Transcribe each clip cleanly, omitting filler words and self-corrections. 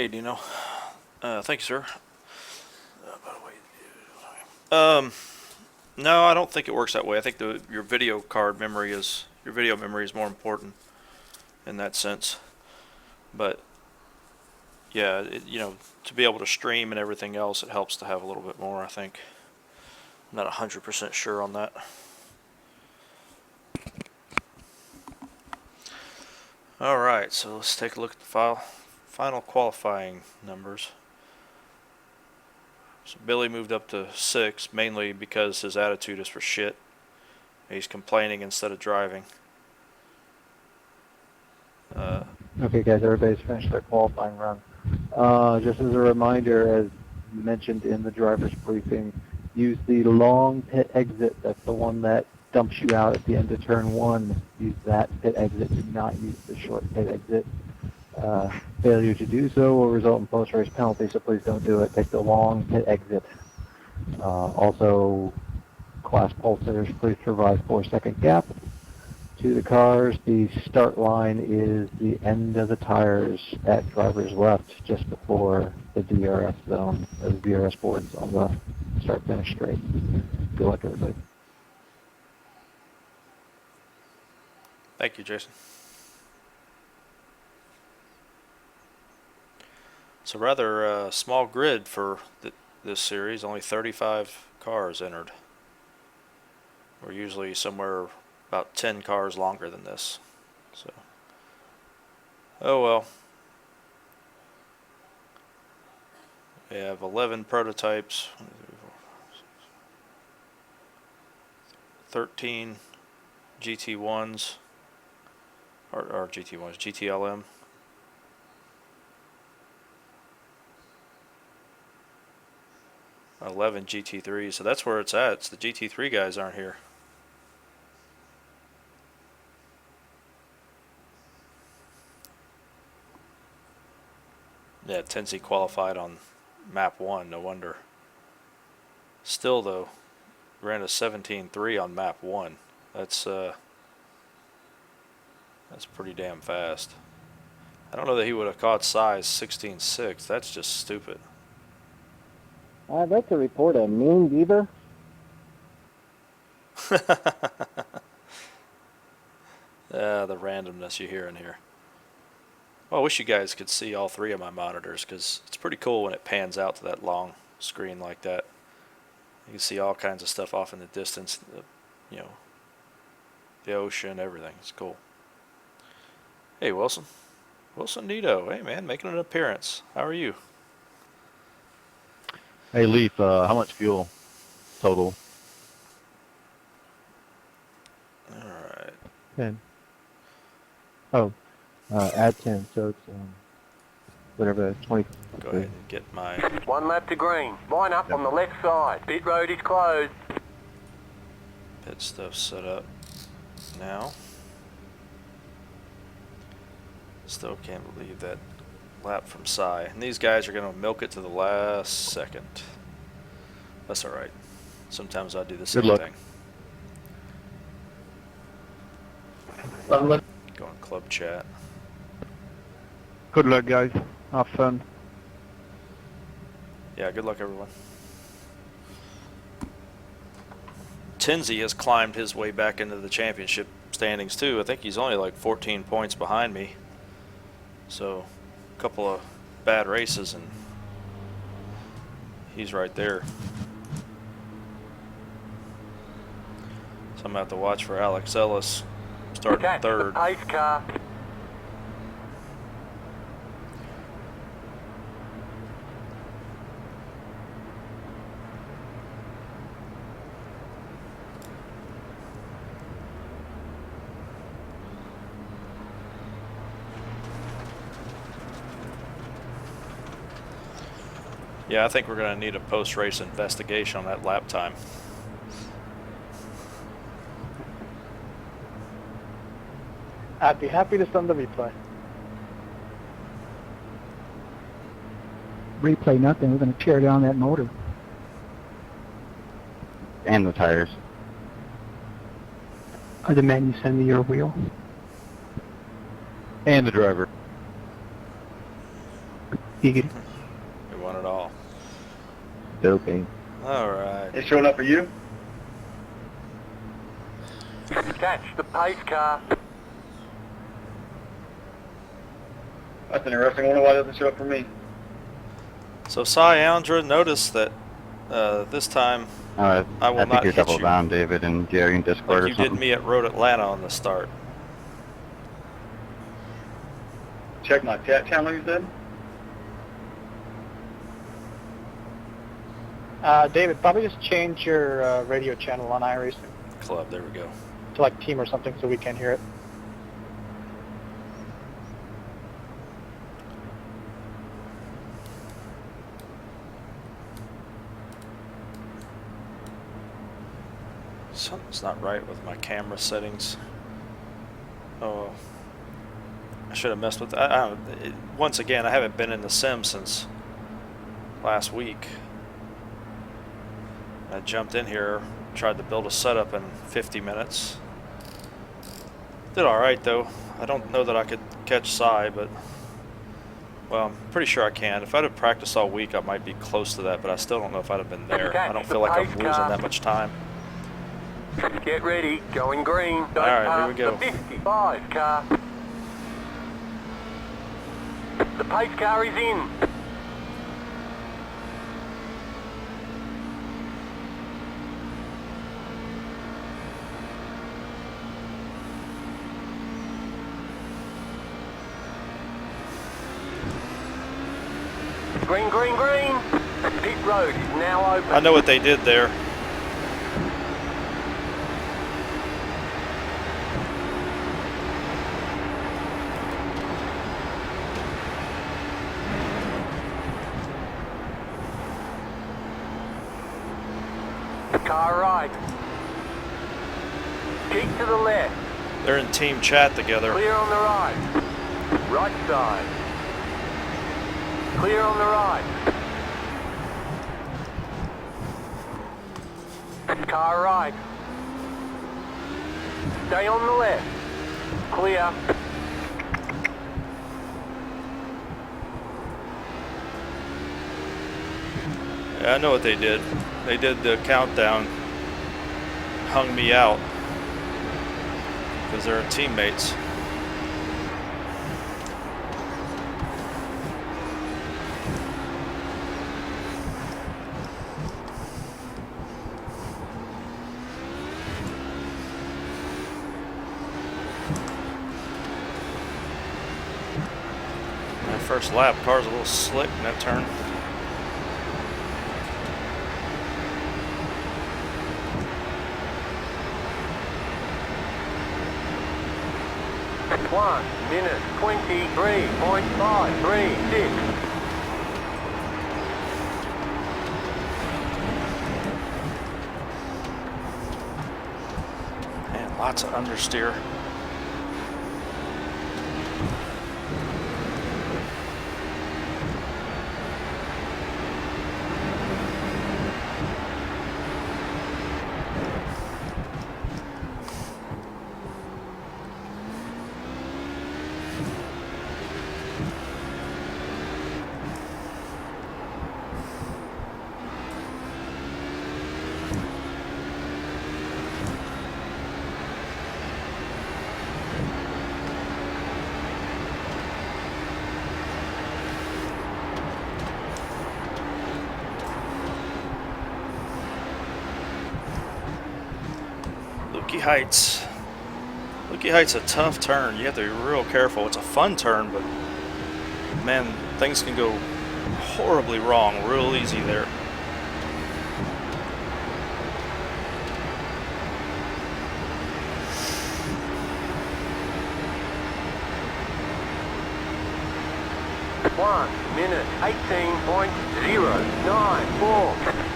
made, you know. Thank you, sir. By the way, no, I don't think it works that way. I think your video memory is more important in that sense. But yeah, you know, to be able to stream and everything else, it helps to have a little bit more, I think. I'm not 100% sure on that. Alright, so let's take a look at the final qualifying numbers. So Billy moved up to 6, mainly because his attitude is for shit. He's complaining instead of driving. Okay guys, everybody's finished their qualifying run. Just as a reminder, as mentioned in the driver's briefing, use the long pit exit. That's the one that dumps you out at the end of turn 1. Use that pit exit. Do not use the short pit exit. Failure to do so will result in post-race penalty, so please don't do it. Take the long pit exit. Also, class pulsars, please provide 4-second gap to the cars. The start line is the end of the tires at driver's left, just before the DRS zone, or the DRS boards on the start-finish straight. Good luck, everybody. Thank you, Jason. It's a rather small grid for this series, only 35 cars entered. We're usually somewhere about 10 cars longer than this. So, oh well. We have 11 prototypes, 13 GT1s, or GT1s, GTLM. And 11 GT3s, so that's where it's at. It's the GT3 guys aren't here. Yeah, Tenzi qualified on map 1, no wonder. Still though, ran a 17.3 on map 1. That's pretty damn fast. I don't know that he would have caught size 16.6. That's just stupid. I'd like to report a mean beaver. The randomness you hear in here. Well, I wish you guys could see all 3 of my monitors, because it's pretty cool when it pans out to that long screen like that. You can see all kinds of stuff off in the distance, you know, the ocean, everything. It's cool. Hey, Wilson. Wilson Nito. Hey, man, making an appearance. How are you? Hey, Leaf, how much fuel total? Alright. 10. Oh, add 10, so it's whatever, 20. Go ahead and get my... 1 lap to green. Line up on the left side. Pit road is closed. pit stuff set up now. Still can't believe that lap from Psy. And these guys are going to milk it to the last second. That's alright. Sometimes I do the same thing. Go on club chat. Good luck, guys. Have fun. Yeah, good luck, everyone. Tenzi has climbed his way back into the championship standings, too. I think he's only like 14 points behind me. So, a couple of bad races, and he's right there. So, I'm going to have to watch for Alex Ellis starting third. Pace car. Yeah, I think we're going to need a post-race investigation on that lap time. I'd be happy to send the replay. Replay nothing. We're going to tear down that motor. And the tires. I demand you send me your wheel. And the driver. You get We won it all. Doping. All right. It's showing up for you? Catch the pace car. That's interesting. I wonder why it doesn't show up for me. So, Cyandra, notice that this time I will I think not you're hit double you bound, David, and Jerry in Discord like or you something. did me at Road Atlanta on the start. Check my chat channel, you said? David, probably just change your radio channel on iRacing Club, there we go. to like team or something so we can hear it. Something's not right with my camera settings. Oh, I should have messed with that. Once again, I haven't been in the sim since last week. I jumped in here, tried to build a setup in 50 minutes. Did alright though. I don't know that I could catch Cy, but well, I'm pretty sure I can. If I'd have practiced all week, I might be close to that, but I still don't know if I'd have been there. I don't feel like I'm losing that much time. Get ready, going green. Don't Alright, pass here we go. the 55 car. The pace car is in. Green, green, green. Pit road is now open. I know what they did there. Car right. Keep to the left. They're in team chat together. Clear on the right. Right side. Clear on the right. Car right. Stay on the left. Clear. Yeah, I know what they did. They did the countdown, hung me out because they're teammates. That first lap, car's a little slick in that turn. One minute 23.536. Man, lots of understeer. Heights. Lukey Heights a tough turn. You have to be real careful. It's a fun turn, but man, things can go horribly wrong real easy there. One minute 18.094.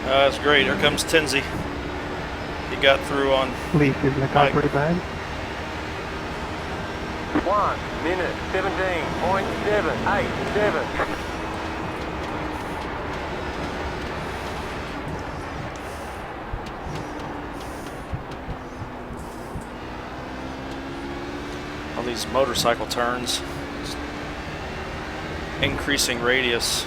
That's great. Here comes Tinsy. He got through on. Leaf in the car pretty bad. 1 minute 17.787. All these motorcycle turns, increasing radius.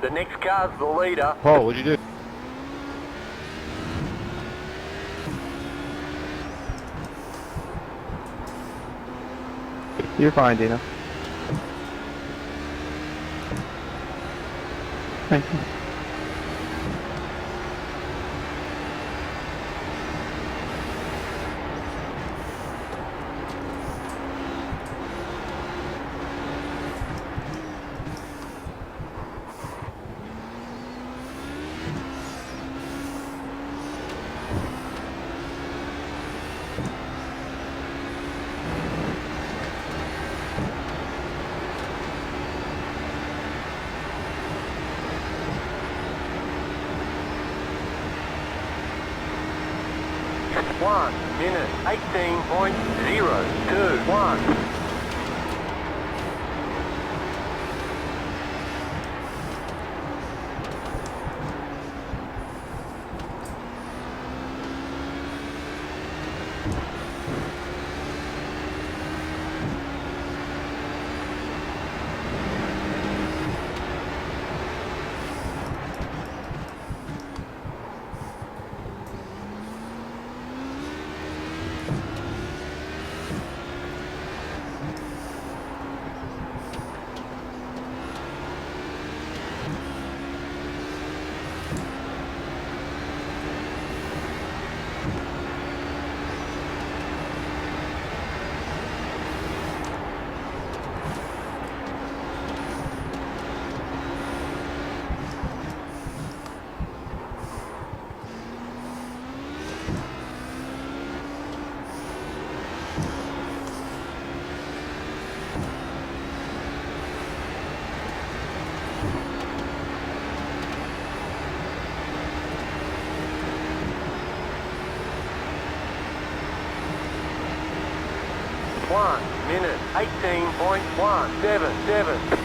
The next car's the leader. Paul, what'd you do? You're fine, Dina. Thank you. One minute 18.021. One minute 18.177.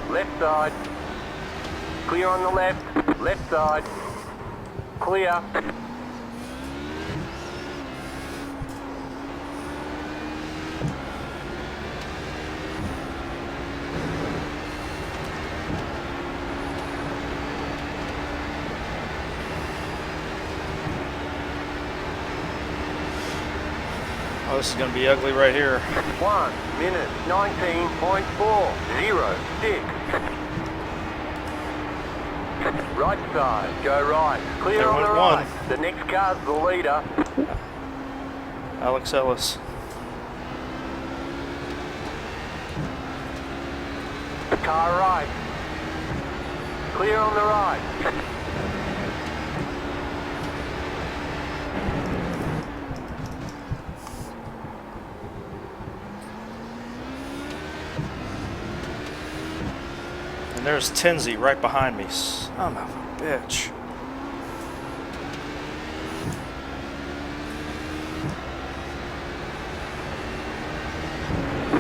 Left side. Clear on the left. Left side. Clear. Oh, this is going to be ugly right here. 1 minute 19.406. Right side, go right. Clear There on the went right. one. The next car's the leader. Alex Ellis. Car right. Clear on the right. And there's Tinsy right behind me. Son of a bitch.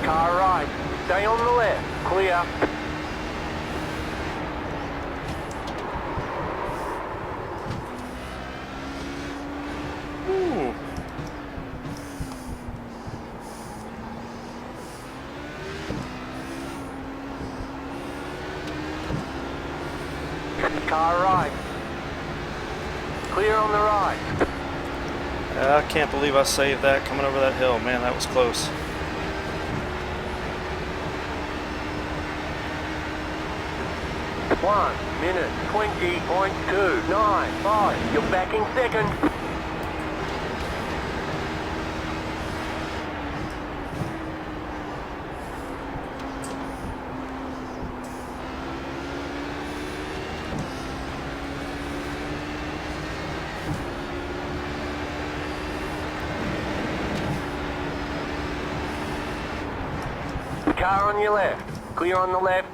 Car right. Stay on the left. Clear. Ooh. Car right. Clear on the right. I can't believe I saved that coming over that hill. Man, that was close. One minute 20.295. You're back in second. Car on your left. Clear on the left.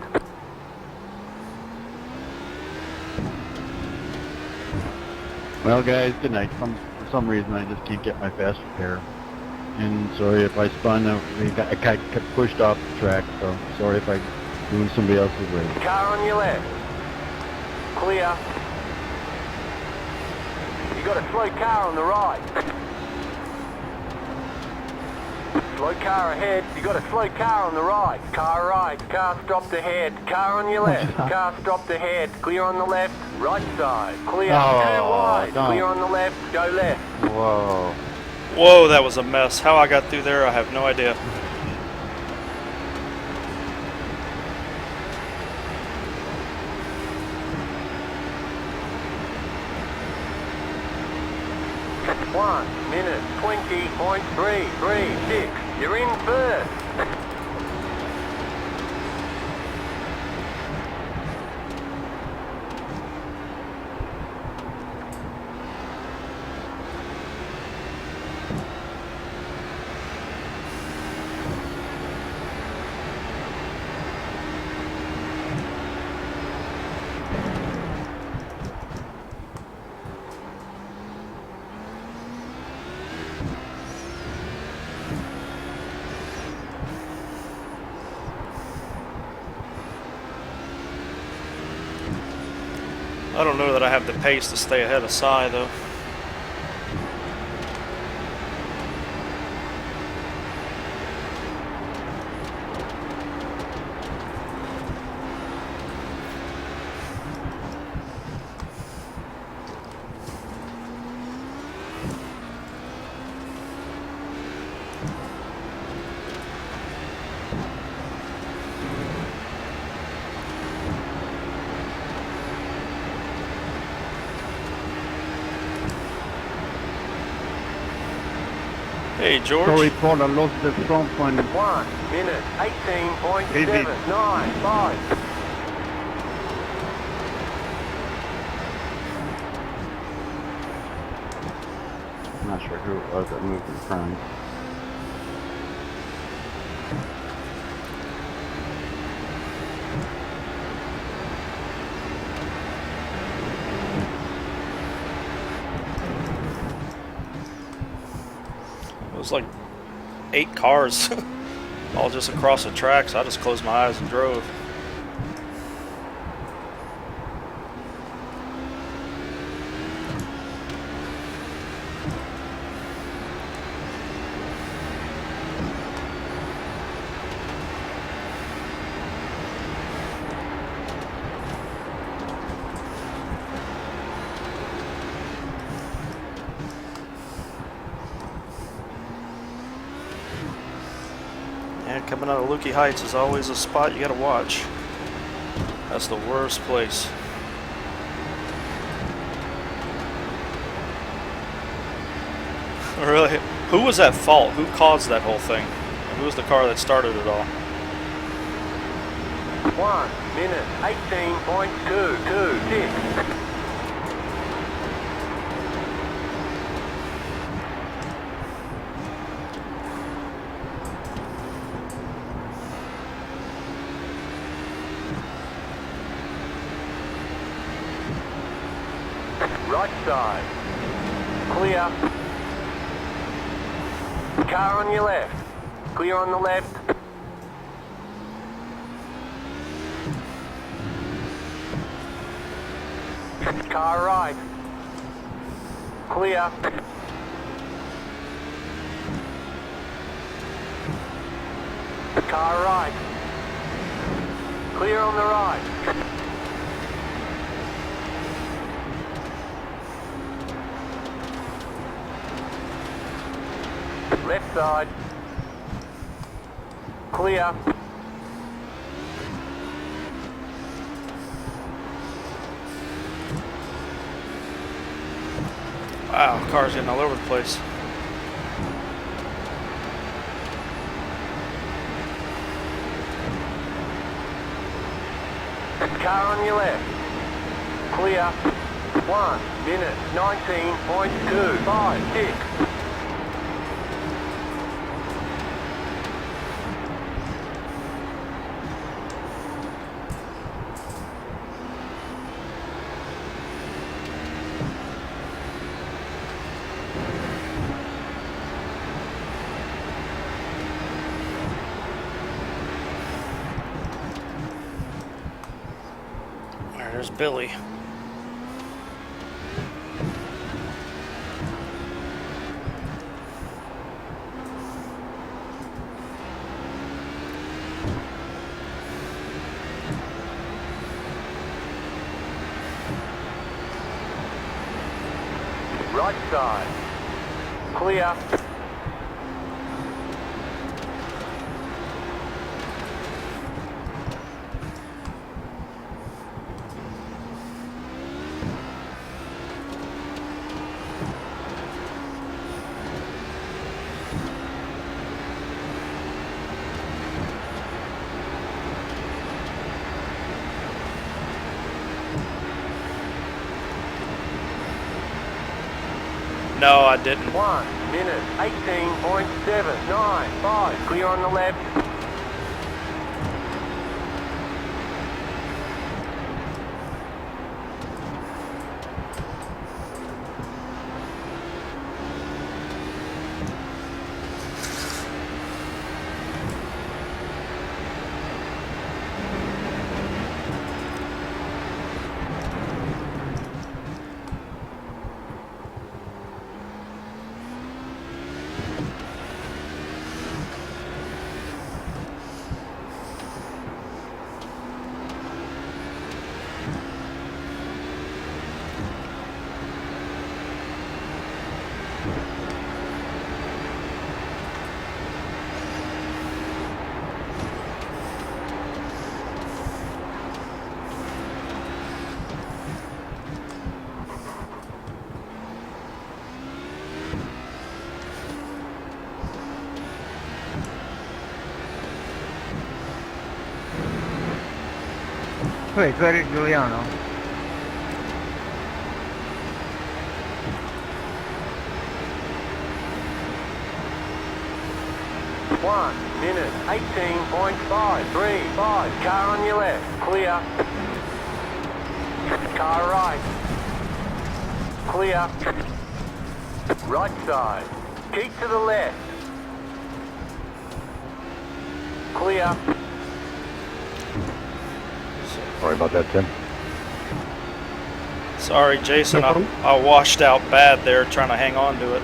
Well, guys, good night. For some reason, I just can't get my fast repair. And sorry if I spun. I got pushed off the track, so sorry if I ruined somebody else's race. Car on your left. Clear. You got a slow car on the right. Slow car ahead. You got a slow car on the right. Car right. Car stopped ahead. Car on your left. Car stopped ahead. Clear on the left. Right side. Clear. Too wide. Clear on the left. Go left. Whoa. Whoa, that was a mess. How I got through there, I have no idea. One minute 20.336. You're in first. I don't know that I have the pace to stay ahead of Cy, though. Hey, George. Sorry, Paul, I lost the front one. 1 minute 18.795. I'm not sure who it was that moved in front. It was like 8 cars all just across the track, so I just closed my eyes and drove. Yeah, coming out of Lukey Heights is always a spot you gotta watch. That's the worst place. Really? Who was at fault? Who caused that whole thing? And who was the car that started it all? 1 minute 18.226. Right side. Clear. Car on your left. Clear on the left. Car right. Clear. Car right. Clear on the right. Left side. Clear. Wow, car's getting all over the place. Car on your left. Clear. 1 minute 19.256. There's Billy. Right side. Clear. No, I didn't. 1 minute 18.795. Clear on the left. Wait, where is Giuliano? One minute 18.535. Car on your left. Clear. Car right. Clear. Right side. Keep to the left. Clear. Sorry about that, Tim. Sorry, Jason. No problem. I washed out bad there trying to hang on to it.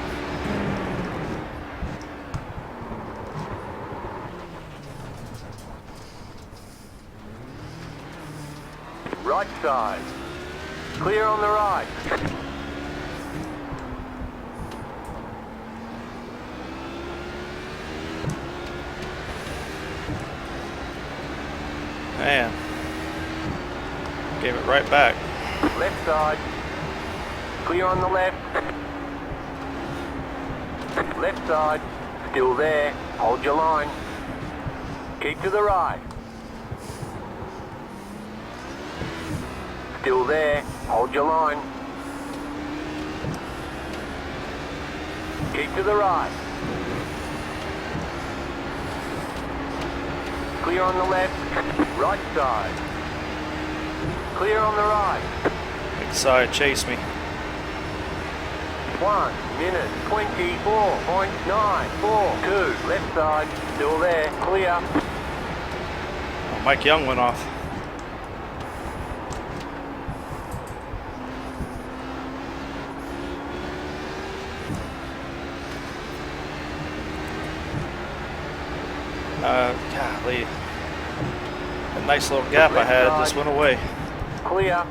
Right side. Clear on the right. Man. Gave it right back. Left side. Clear on the left. Left side. Still there. Hold your line. Keep to the right. Still there. Hold your line. Keep to the right. Clear on the left. Right side. Clear on the right. Big side, chase me. 1 minute 24.942. Left side. Still there. Clear. Oh, Mike Young went off. Golly. That nice little gap I had just went away. Clear.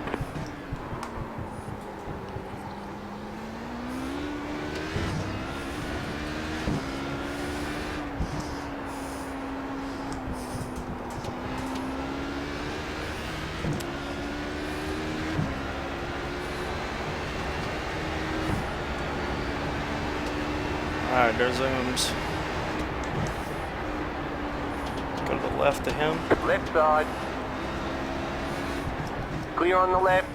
Alright, there zooms. Go to the left of him. Left side. Clear on the left.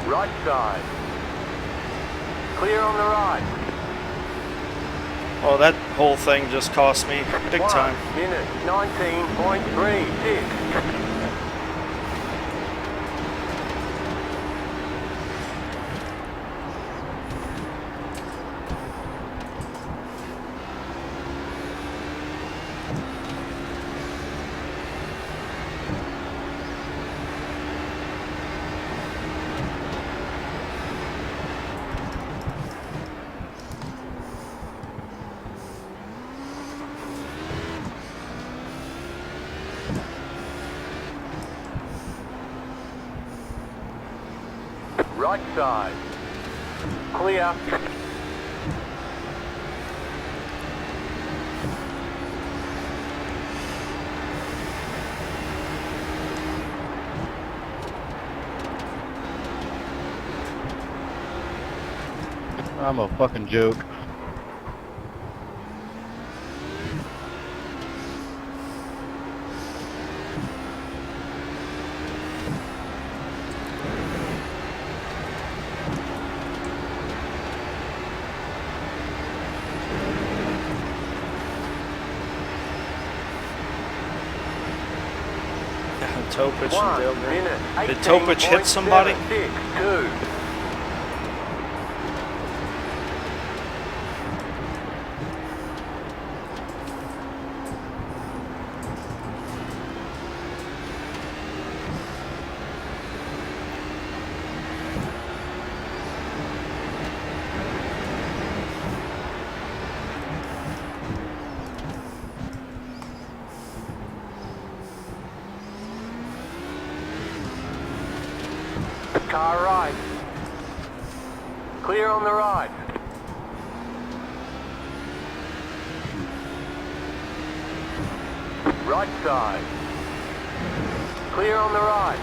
Right side. Clear on the right. Oh, that whole thing just cost me big 1 time. minute 19.36. Right side. Clear. I'm a fucking joke. Topich 1 and minute Did Topich hit somebody? 18.762. Car right. Clear on the right. Right side. Clear on the right.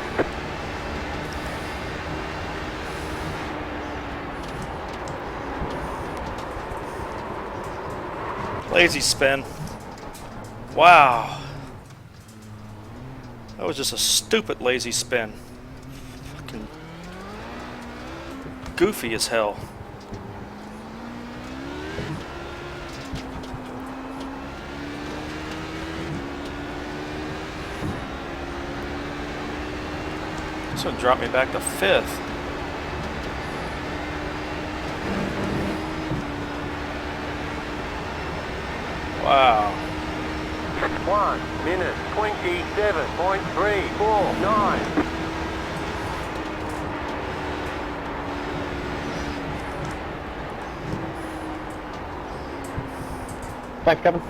Lazy spin. Wow. That was just a stupid lazy spin. Fucking goofy as hell. This one dropped me back to 5th. Wow. 1 minute 27.349. Thanks, Kevin.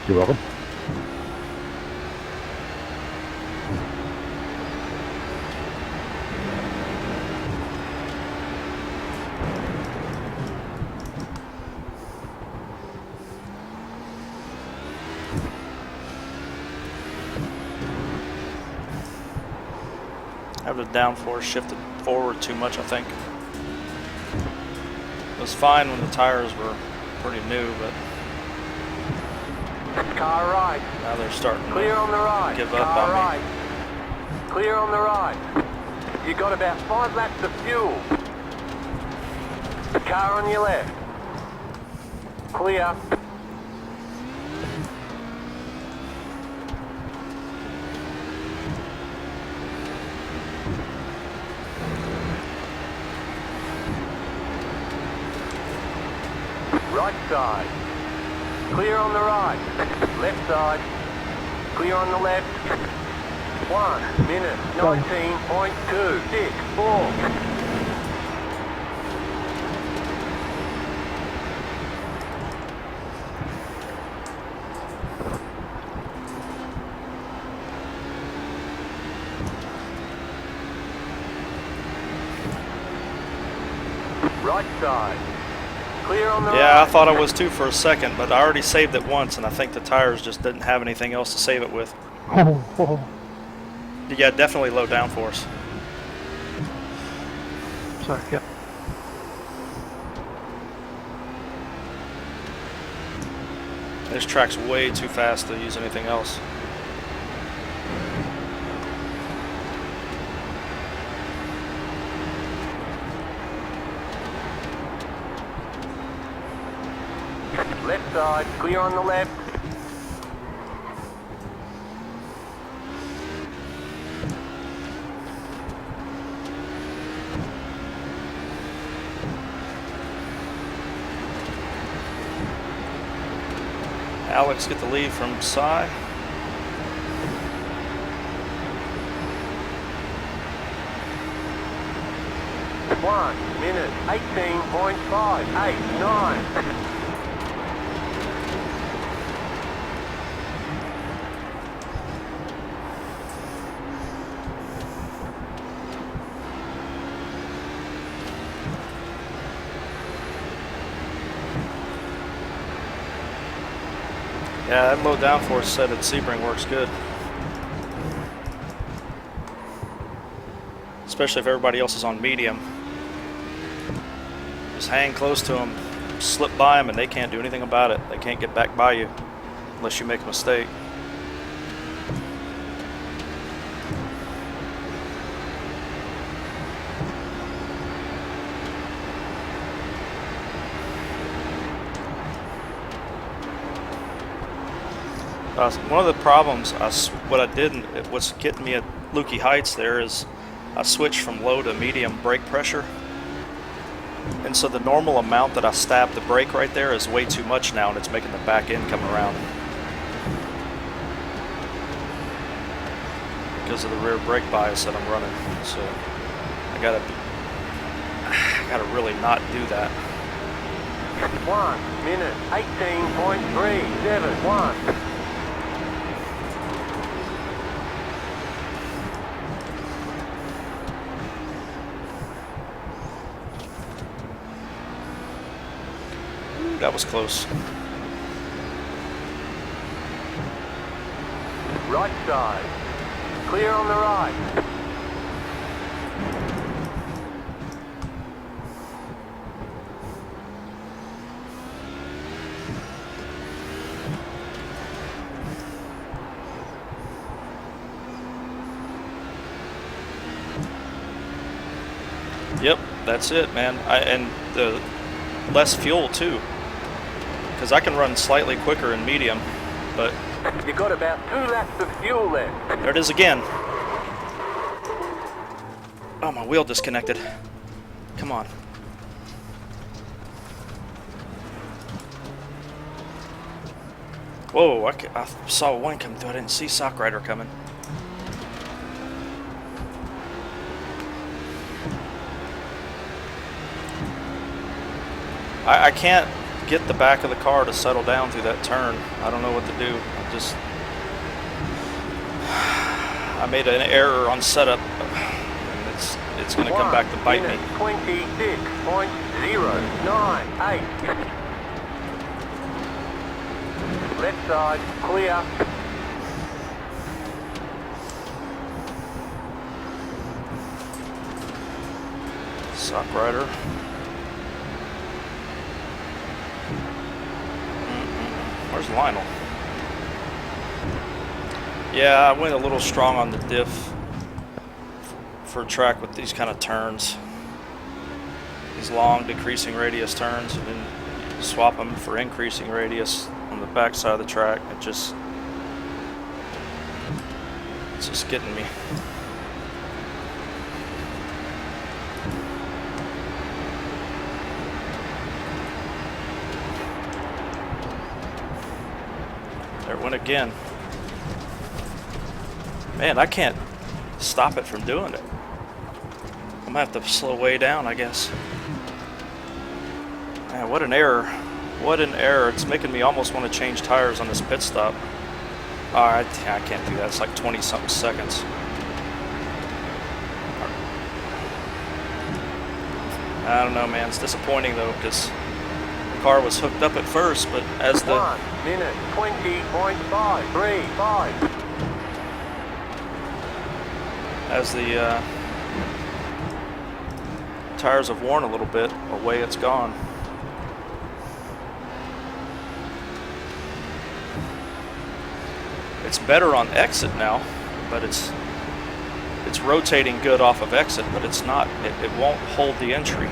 You're welcome. Have the downforce shifted forward too much, I think. It was fine when the tires were pretty new, but Car right. now they're starting Clear on the right. to give up Car on right. me. Clear on the right. You got about 5 laps of fuel. Car on your left. Clear. Right side. Clear on the right. Left side. Clear on the left. 1 minute 19.264. Right side. Clear on the right. Yeah, I thought I was too for a second, but I already saved it once, and I think the tires just didn't have anything else to save it with. Yeah, definitely low downforce. Sorry, yeah. This track's way too fast to use anything else. Left side, clear on the left. Alex get the lead from Cy. One minute 18.589. Yeah, that low downforce set at Sebring works good. Especially if everybody else is on medium. Just hang close to them, slip by them, and they can't do anything about it. They can't get back by you unless you make a mistake. One of the problems, what's getting me at Lukey Heights there is I switched from low to medium brake pressure. And so the normal amount that I stab the brake right there is way too much now, and it's making the back end come around. Because of the rear brake bias that I'm running. So I gotta really not do that. 1 minute 18.371. That was close. Right side. Clear on the right. Yep, that's it, man. And the less fuel too. Because I can run slightly quicker in medium, but... You got about 2 laps of fuel left. There it is again. Oh, my wheel disconnected. Come on. Whoa, I saw one come through. I didn't see Sock Rider coming. I can't get the back of the car to settle down through that turn. I don't know what to do. I made an error on setup, and it's going to come back to bite me. 26.098. Left side, clear. Sock Rider. Where's Lionel? Yeah, I went a little strong on the diff for a track with these kind of turns. These long decreasing radius turns, and then you swap them for increasing radius on the back side of the track. It's just getting me. it went again. Man, I can't stop it from doing it. I'm gonna have to slow way down, I guess. Man, what an error. What an error. It's making me almost want to change tires on this pit stop. Alright, I can't do that. It's like 20 something seconds. I don't know, man. It's disappointing though, because the car was hooked up at first, but as the 1 minute 20.535. as the tires have worn a little bit, away it's gone. It's better on exit now, but it's rotating good off of exit, but it's not, it won't hold the entry.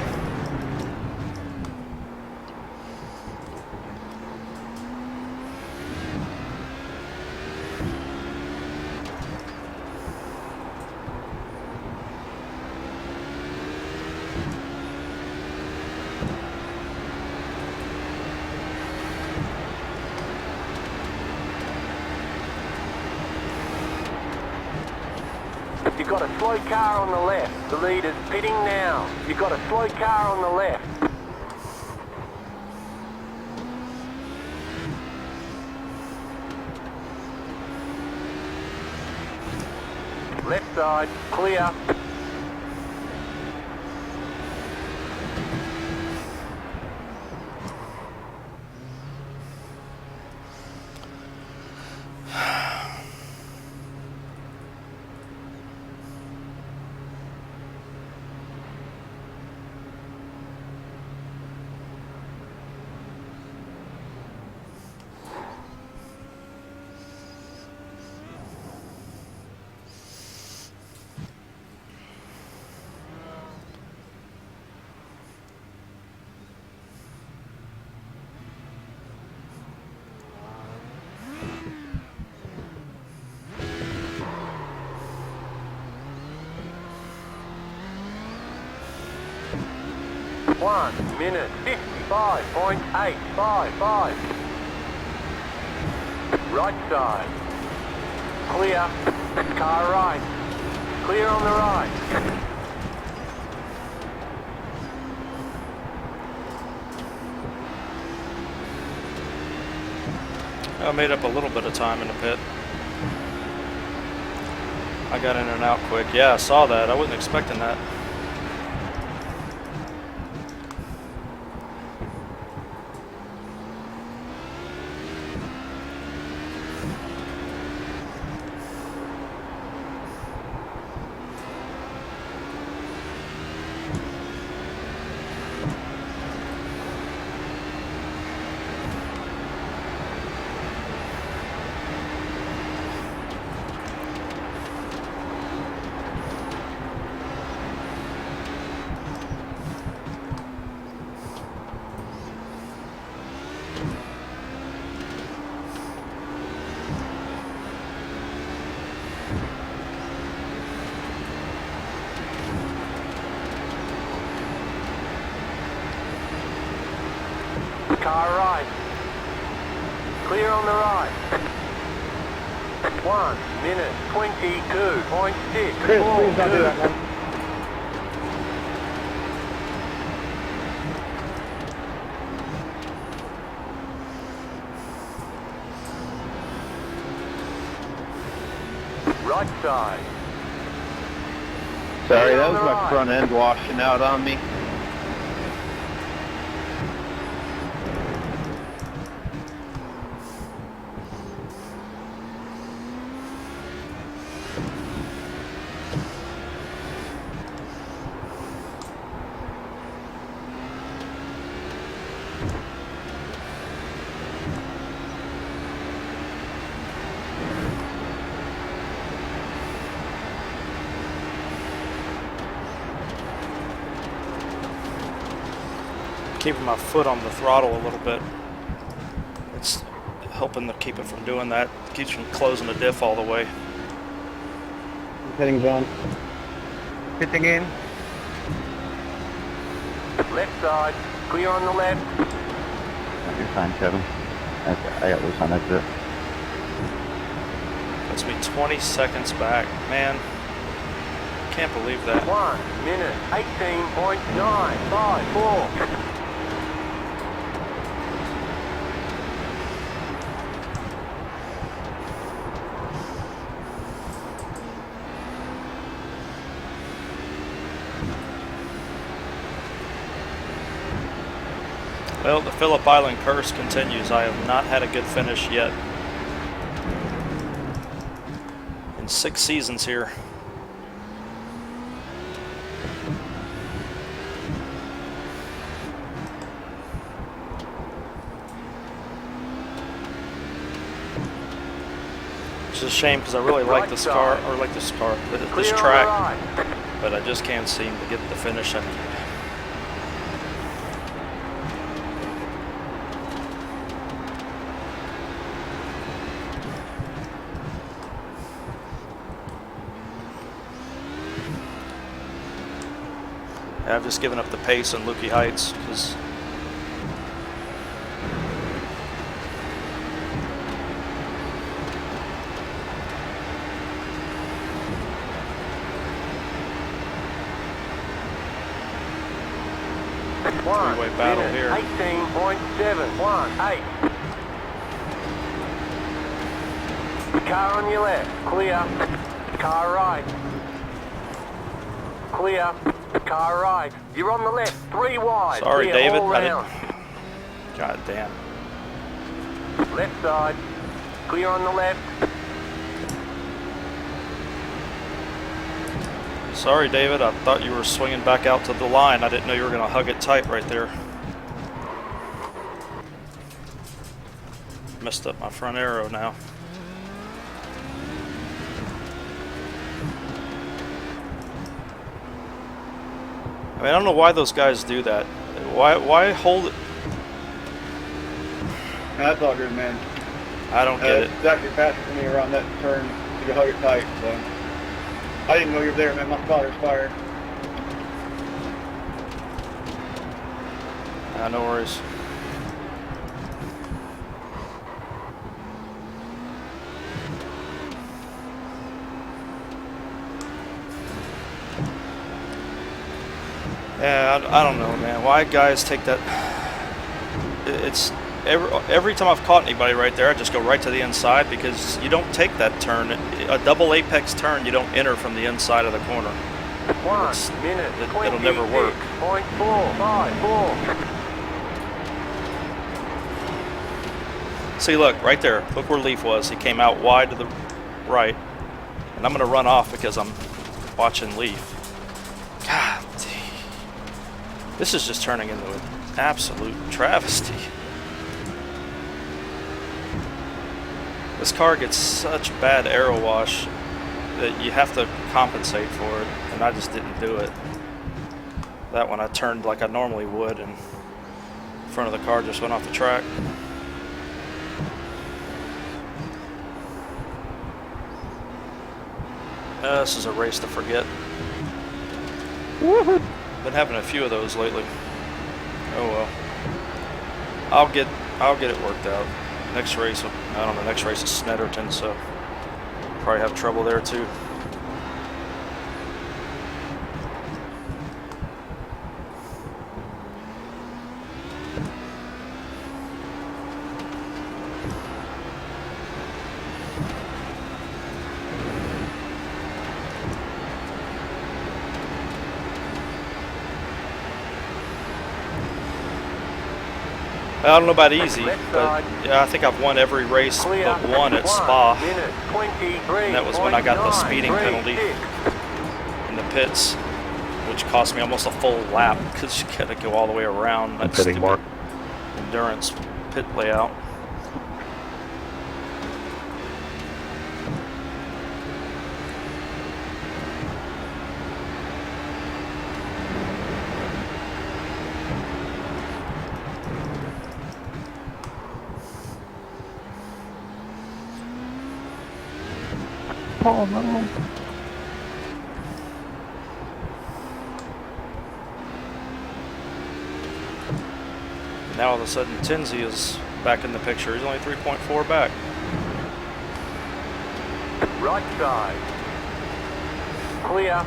You've got a slow car on the left. The leader's pitting now. You've got a slow car on the left. Left side, clear. One minute 55.855. Right side. Clear. Car right. Clear on the right. I made up a little bit of time in the pit. I got in and out quick. Yeah, I saw that. I wasn't expecting that. Car right. Clear on the right. 1 minute 22.6. Chris, please don't do that, man. Right side. Sorry, that was my front end washing out on me. Keeping my foot on the throttle a little bit. It's helping to keep it from doing that. Keeps from closing the diff all the way. Hitting zone. Pitching in. Left side. Clear on the left. You're fine, Kevin. I got loose on exit. Puts me 20 seconds back. Man, can't believe that. 1 minute 18.954. Well, the Phillip Island curse continues. I have not had a good finish yet. In 6 seasons here. It's a shame because I really like this car, or like this track, but I just can't seem to get the finish I need. I've just given up the pace on Lukey Heights because three-way battle here. 18.718. Car on your left, clear. Car right. Clear. Car right. You're on the left, 3 wide. Sorry, clear David. all round. God damn. Left side. Clear on the left. Sorry, David. I thought you were swinging back out to the line. I didn't know you were going to hug it tight right there. Messed up my front arrow now. I mean, I don't know why those guys do that. Why hold it? That's all good, man. I don't get it. Exactly faster for me around that turn to hug it tight, so. I didn't know you were there, man. My spotter's fired. No worries. Yeah, I don't know, man. Why guys take that? It's every time I've caught anybody right there, I just go right to the inside because you don't take that turn. A double apex turn, you don't enter from the inside of the corner. 1 minute. It'll never work. 26.454. See, look, right there. Look where Leaf was. He came out wide to the right. And I'm going to run off because I'm watching Leaf. God, this is just turning into an absolute travesty. This car gets such bad aero wash that you have to compensate for it, and I just didn't do it. That one I turned like I normally would, and front of the car just went off the track. This is a race to forget. Woohoo! Been having a few of those lately. Oh well. I'll get it worked out. Next race, I don't know. Next race is Snetterton, so probably have trouble there too. I don't know about easy, but yeah, I think I've won every race but one at Spa, and that was when I got the speeding penalty in the pits, which cost me almost a full lap because you got to go all the way around that stupid endurance pit layout. Oh no. Now all of a sudden Tinsley is back in the picture. He's only 3.4 back. Right side. Clear.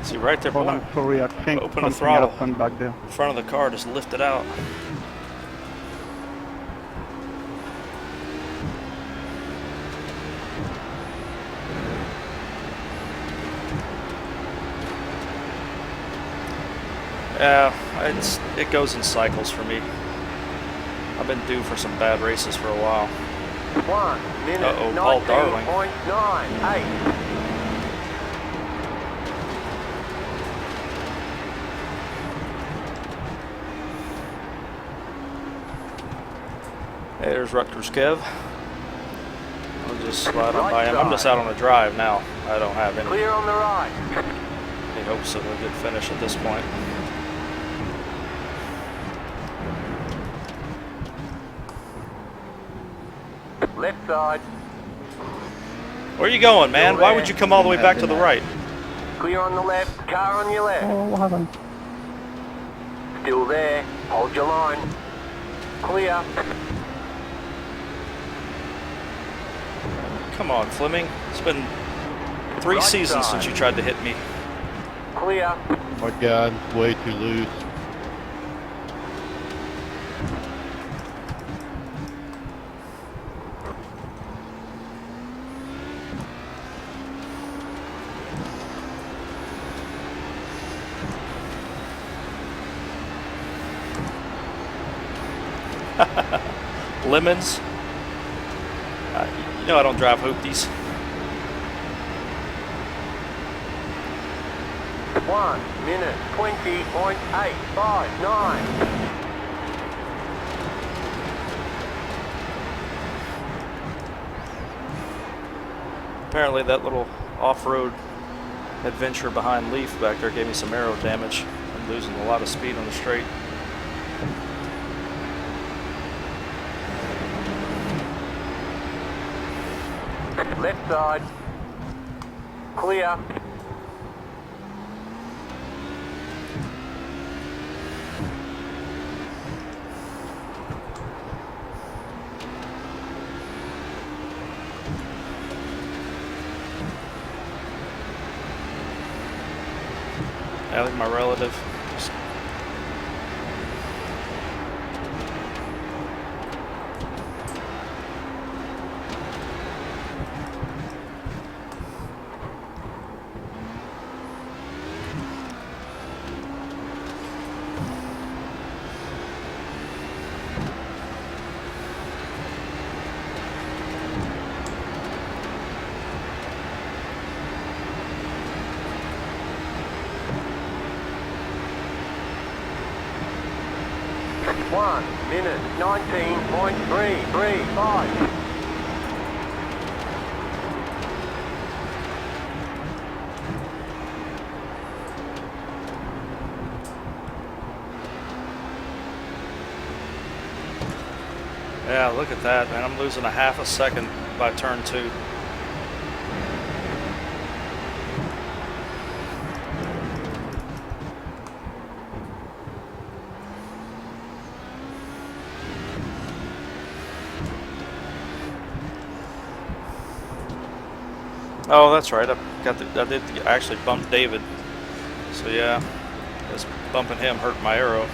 See right there, Hold boy. on, sorry, I think Open the something throttle. happened back there. Front of the car just lifted out. Yeah, it goes in cycles for me. I've been due for some bad races for a while. 1 minute. Uh-oh, Paul Darling. 19.98. Hey, there's Rutgers Kev. I'll just slide on by him. I'm just out on a drive now. I don't have any Clear on the right. hopes of a good finish at this point. Left side. Where are you going, man? Why would you come all the way back to the right? Clear on the left. Car on your left. Oh, what happened? Still there. Hold your line. Clear. Come on, Fleming. It's been 3 Right seasons side. since you tried to hit me. Clear. Oh my God, it's way too loose. Lemons. You know I don't drive hoopties. 1 minute. 20.859. Apparently that little off-road adventure behind Leaf back there gave me some aero damage. I'm losing a lot of speed on the straight. Left side. Clear. I think my relative. Just One minute. 19.335. Yeah, look at that, man. I'm losing a half a second by turn 2. Oh, that's right. I did actually bump David. So yeah, just bumping him hurt my arrow.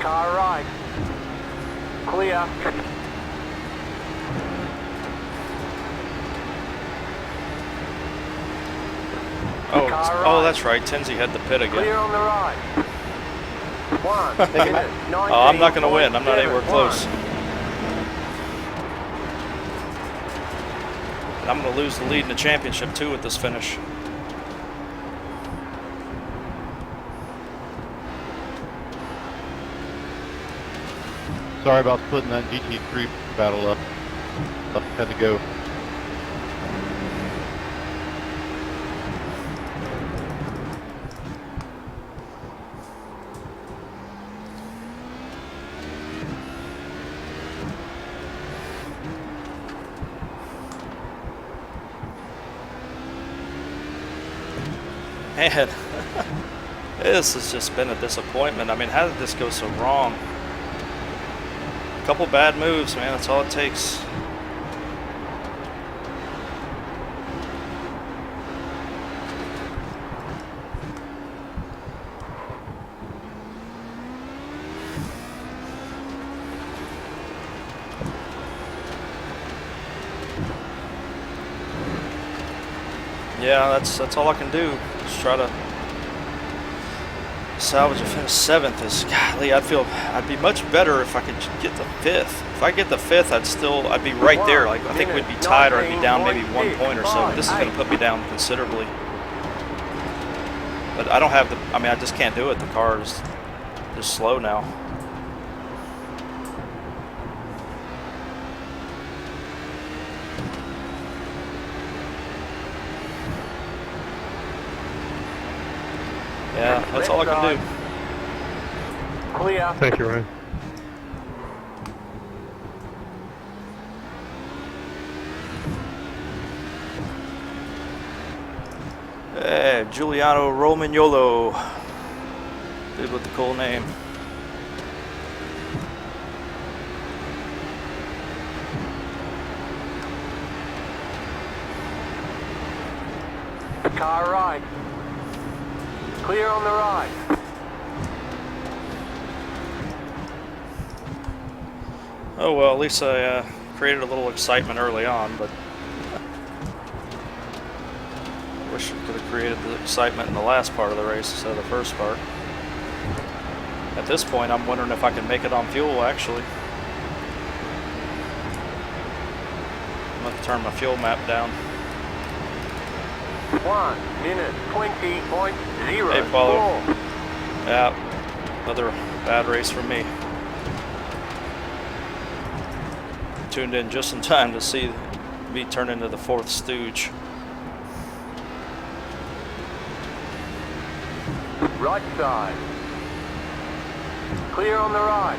Car right. Clear. Oh, Car oh, right. that's right. Tenzi had the pit Clear again. on the right. 1 minute. Oh, I'm not going to win. I'm not anywhere 19.71. close. And I'm going to lose the lead in the championship too with this finish. Sorry about splitting that GT3 battle up. Had to go. Man, this has just been a disappointment. I mean, how did this go so wrong? A couple bad moves, man. That's all it takes. Yeah, that's all I can do. Just try to salvage a finish 7th. Is golly, I'd be much better if I could get the 5th. If I get the 5th, I'd be right there. Like I think we'd be tied, or I'd be down maybe 1 point or so. But this is going to put me down considerably. But I don't have the. I mean, I just can't do it. The car is just slow now. Yeah, that's all I can do. Clear. Thank you, Ryan. Hey, Giuliano Romagnolo. Dude with the cool name. Car right. Clear on the right. Oh well, at least I created a little excitement early on, but I wish I could have created the excitement in the last part of the race instead of the first part. At this point, I'm wondering if I can make it on fuel, actually. I'm going to turn my fuel map down. 1 minute 20.04. Hey, Paulo. Yeah, another bad race for me. Tuned in just in time to see me turn into the 4th stooge. Right side. Clear on the right.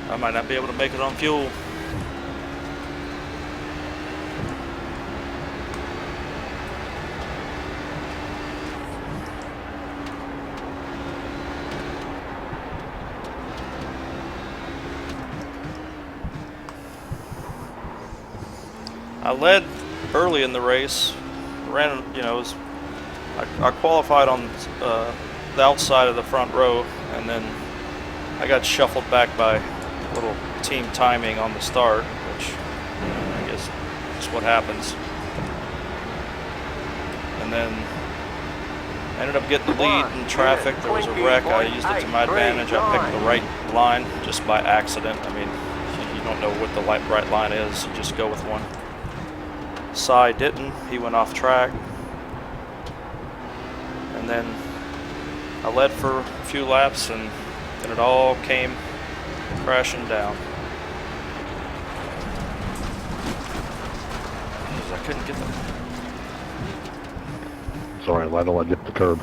I might not be able to make it on fuel. I led early in the race, ran, you know, I qualified on the outside of the front row, and then I got shuffled back by a little team timing on the start, which I guess is what happens. And then I ended up getting the lead in traffic. There was a wreck. I used it to my advantage. I picked the right line just by accident. I mean, you don't know what the right line is. You just go with one. Sai didn't. He went off track. And then I led for a few laps, and then it all came crashing down. I couldn't get them. Sorry, Lionel, I dipped the curb.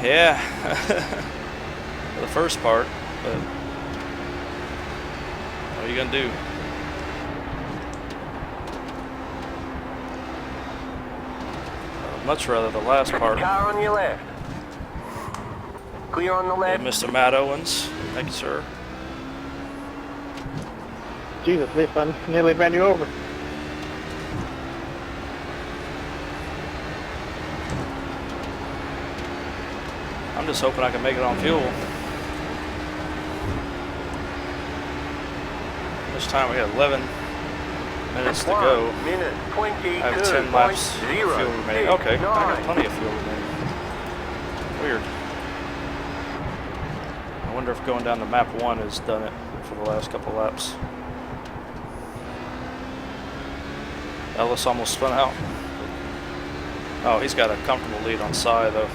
Yeah, the first part, but what are you gonna do? I'd much rather the last part. Car on your left. Clear on the left. Mr. Matt Owens, thank you, sir. Jesus, they nearly ran you over. I'm just hoping I can make it on fuel. This time we got 11 minutes to go. 1 minute 20. I have 10 laps of fuel remaining. Okay, I got plenty of fuel remaining. Weird. I wonder if going down to map 1 has done it for the last couple laps. Ellis almost spun out. Oh, he's got a comfortable lead on Sai though.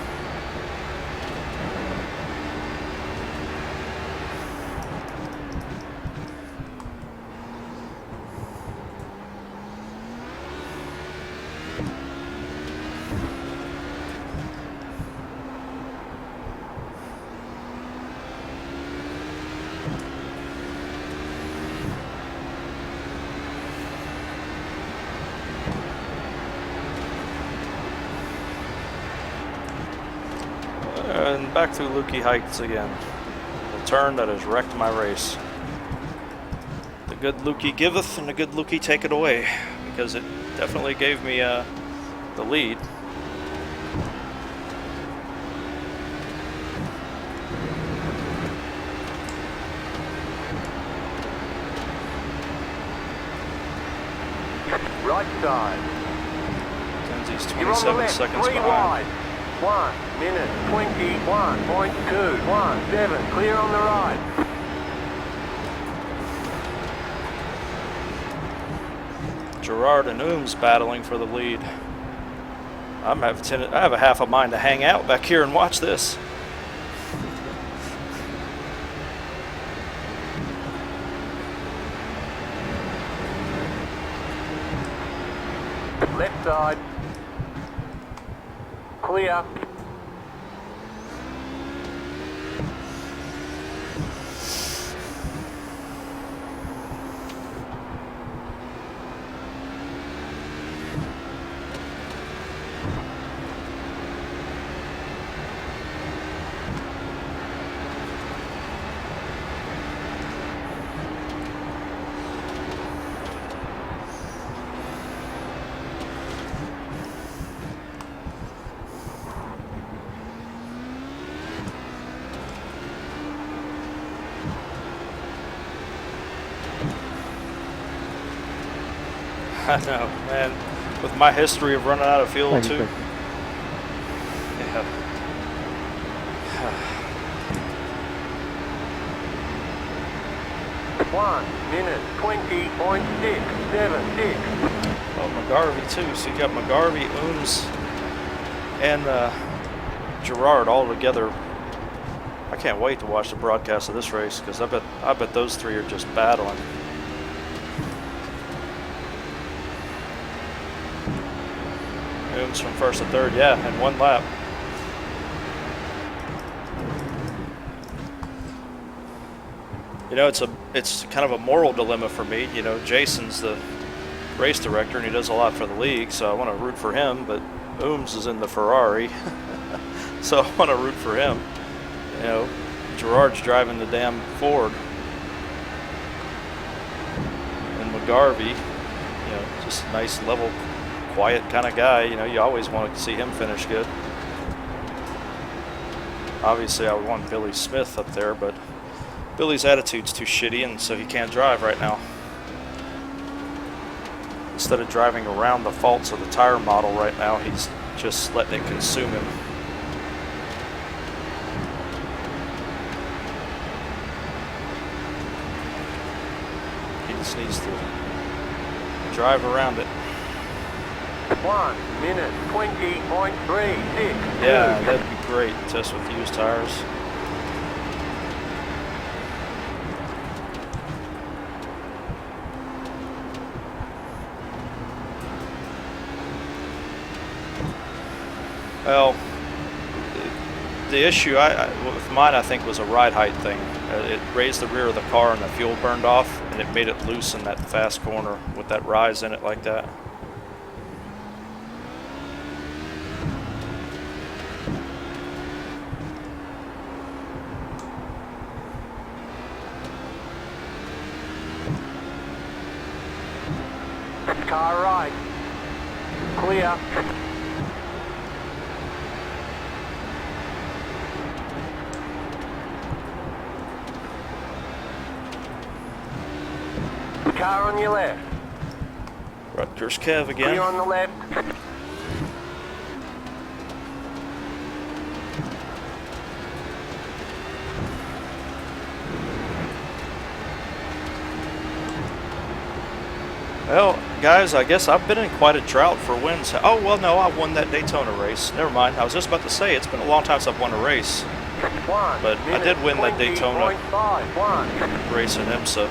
And back through Lukey Heights again. The turn that has wrecked my race. The good Lukey giveth and the good Lukey taketh away, because it definitely gave me the lead. Right side. Kenzie's You're on the 27 left, seconds 3 behind. wide. 1 minute 21.217. Clear on the right. Gerard and Ooms battling for the lead. I have a half a mind to hang out back here and watch this. Left side. Clear. I know, man. With my history of running out of fuel Thank you, too. sir. Yeah. 1 minute 20.676. Oh, McGarvey too. So you got McGarvey, Ooms, and Gerard all together. I can't wait to watch the broadcast of this race because I bet those three are just battling. Ooms from first to third, yeah, in one lap. You know, it's kind of a moral dilemma for me. You know, Jason's the race director and he does a lot for the league, so I want to root for him. But Ooms is in the Ferrari, so I want to root for him. You know, Gerard's driving the damn Ford, and McGarvey, you know, just a nice, level, quiet kind of guy. You know, you always want to see him finish good. Obviously, I would want Billy Smith up there, but Billy's attitude's too shitty, and so he can't drive right now. Instead of driving around the faults of the tire model right now, he's just letting it consume him. He just needs to drive around it. 1 minute 20.36. Yeah, that'd be great. Test with used tires. Well, the issue with mine, I think, was a ride height thing. It raised the rear of the car and the fuel burned off, and it made it loose in that fast corner with that rise in it like that. Car right. Clear. Car on your left. Rutgers Kev again. Clear on the left. Well, guys, I guess I've been in quite a drought for wins. Oh, well, no, I won that Daytona race. Never mind. I was just about to say, it's been a long time since I've won a race. But I did win that Daytona race in IMSA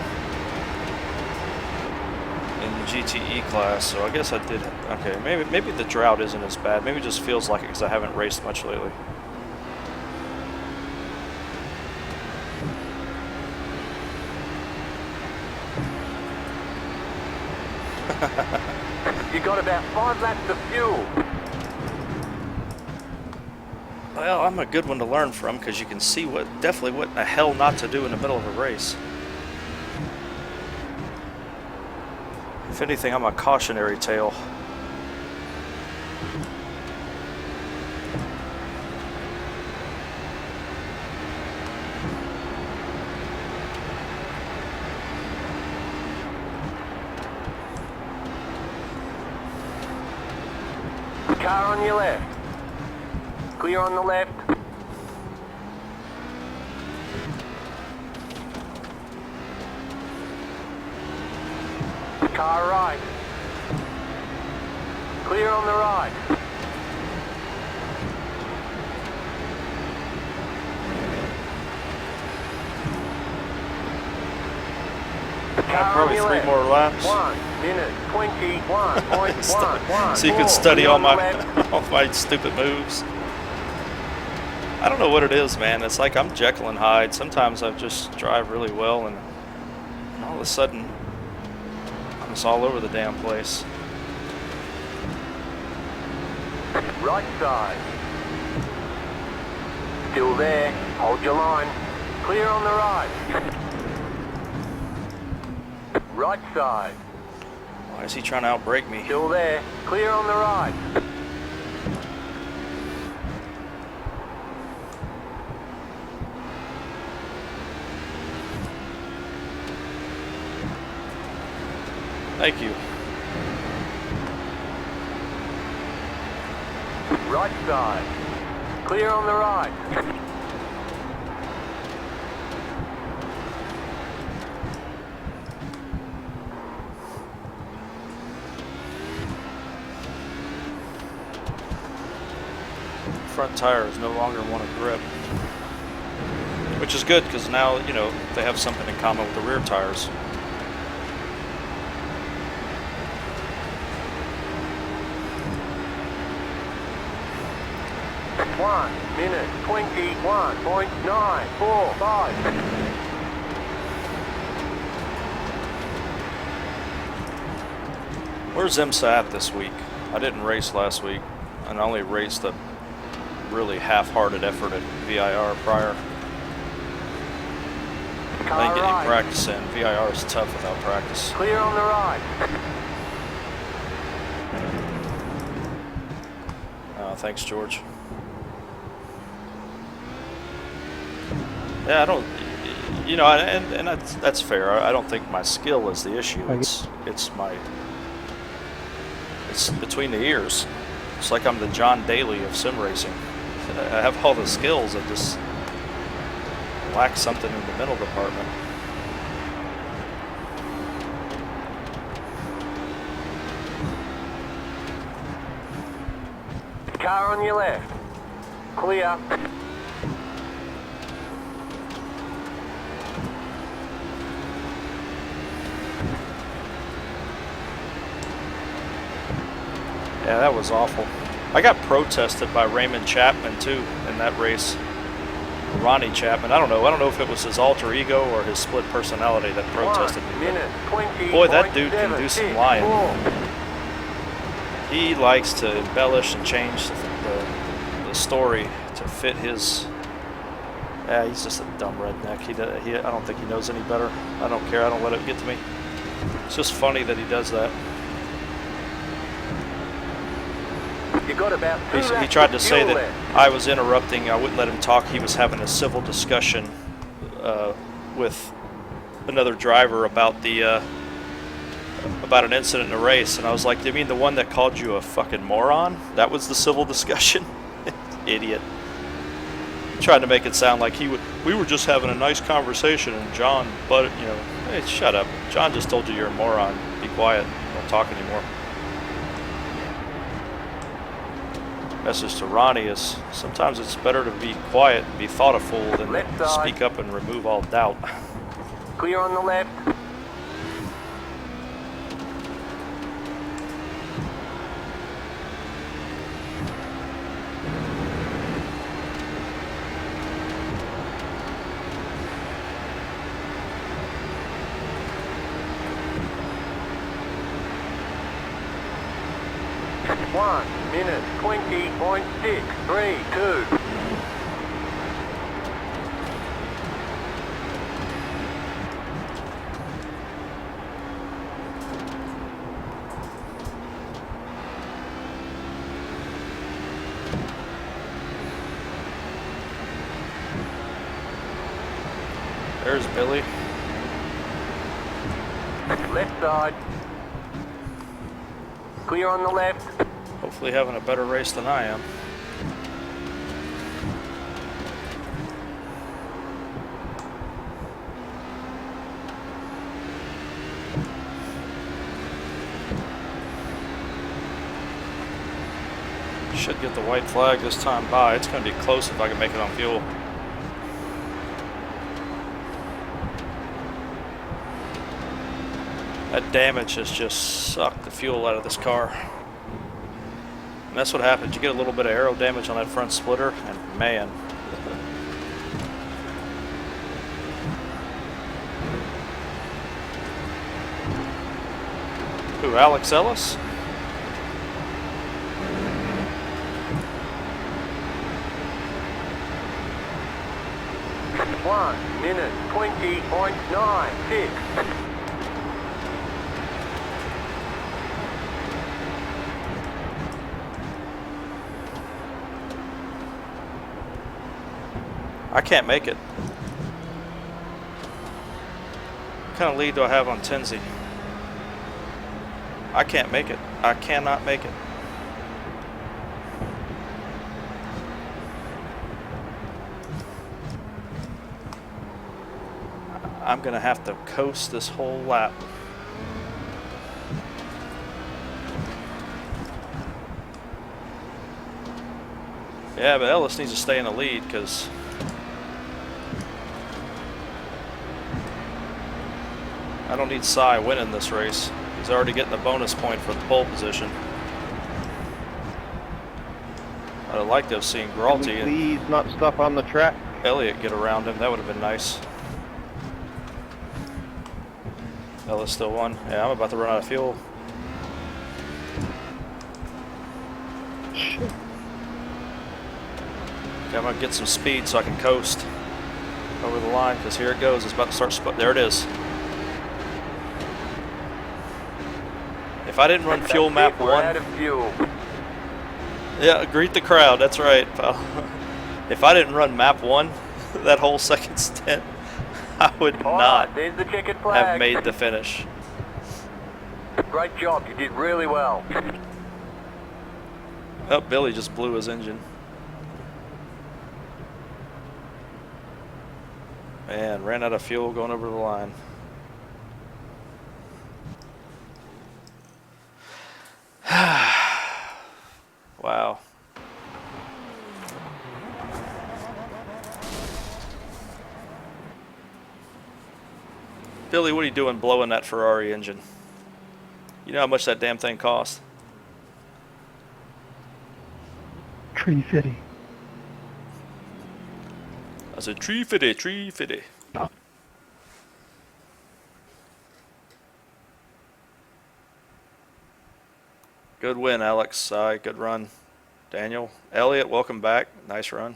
in the GTE class, so I guess I did. Okay, maybe the drought isn't as bad. Maybe it just feels like it because I haven't raced much lately. You got about 5 laps of fuel. Well, I'm a good one to learn from because you can see definitely what the hell not to do in the middle of a race. If anything, I'm a cautionary tale. Car on your left. Clear on the left. Car right. Clear on the right. Probably 3 more laps. 1 minute 21.1. So you can study all my stupid moves. I don't know what it is, man. It's like I'm Jekyll and Hyde. Sometimes I just drive really well, and all of a sudden, I'm just all over the damn place. Right side. Still there. Hold your line. Clear on the right. Right side. Why is he trying to outbrake me? Still there. Clear on the right. Thank you. Right side. Clear on the right. Front tires no longer want to grip, which is good because now, you know, they have something in common with the rear tires. One minute 21.945. Where's IMSA at this week? I didn't race last week, and I only raced a really half-hearted effort at VIR prior. I didn't get any practice in. VIR is tough without practice. Clear on the right. Thanks, George. Yeah, I don't, you know, and that's fair. I don't think my skill is the issue. It's between the ears. It's like I'm the John Daly of sim racing. I have all the skills, I just lack something in the mental department. Car on your left. Clear. Yeah, that was awful. I got protested by Raymond Chapman too in that race. Ronnie Chapman. I don't know if it was his alter ego or his split personality that protested me. Boy, that dude can do some lying. He likes to embellish and change the story to fit his. Yeah, he's just a dumb redneck. I don't think he knows any better. I don't care. I don't let it get to me. It's just funny that he does that. You got about He tried to say that I was interrupting. I wouldn't let him talk. He was having a civil discussion with another driver about about an incident in a race, and I was like, "Do you mean the one that called you a fucking moron? That was the civil discussion?" Idiot. He tried to make it sound like we were just having a nice conversation, and John, hey, shut up. John just told you you're a moron. Be quiet. Don't talk anymore. Message to Ronnie is sometimes it's better to be quiet and be thoughtful than Left to side. speak up and remove all doubt. Clear on the left. One minute 20.632. There's Billy. Left side. Clear on the left. Hopefully having a better race than I am. Should get the white flag this time by. It's going to be close if I can make it on fuel. That damage has just sucked the fuel out of this car. And that's what happens. You get a little bit of aero damage on that front splitter, and man. Who, Alex Ellis? One minute 20.96. I can't make it. What kind of lead do I have on Tenzi? I can't make it. I cannot make it. I'm gonna have to coast this whole lap. Yeah, but Ellis needs to stay in the lead because I don't need Cy winning this race. He's already getting the bonus point for the pole position. I'd have liked to have seen Gralty and Please not stop on the track. Elliott get around him. That would have been nice. Ellis still won. Yeah, I'm about to run out of fuel. Shit. Okay, I'm gonna get some speed so I can coast over the line because here it goes. It's about to start. There it is. If I didn't run fuel map We're out one, of fuel. yeah, greet the crowd. That's right, pal. If I didn't run map one, that whole second stint, I would All not right, there's the checkered flag. have made the finish. Great job, you did really well. Oh, Billy just blew his engine. Man, ran out of fuel going over the line. Wow. Billy, what are you doing blowing that Ferrari engine? You know how much that damn thing cost? Tree City. I said, tree fitty, tree fitty. Good win, Alex. Good run. Daniel. Elliot, welcome back. Nice run.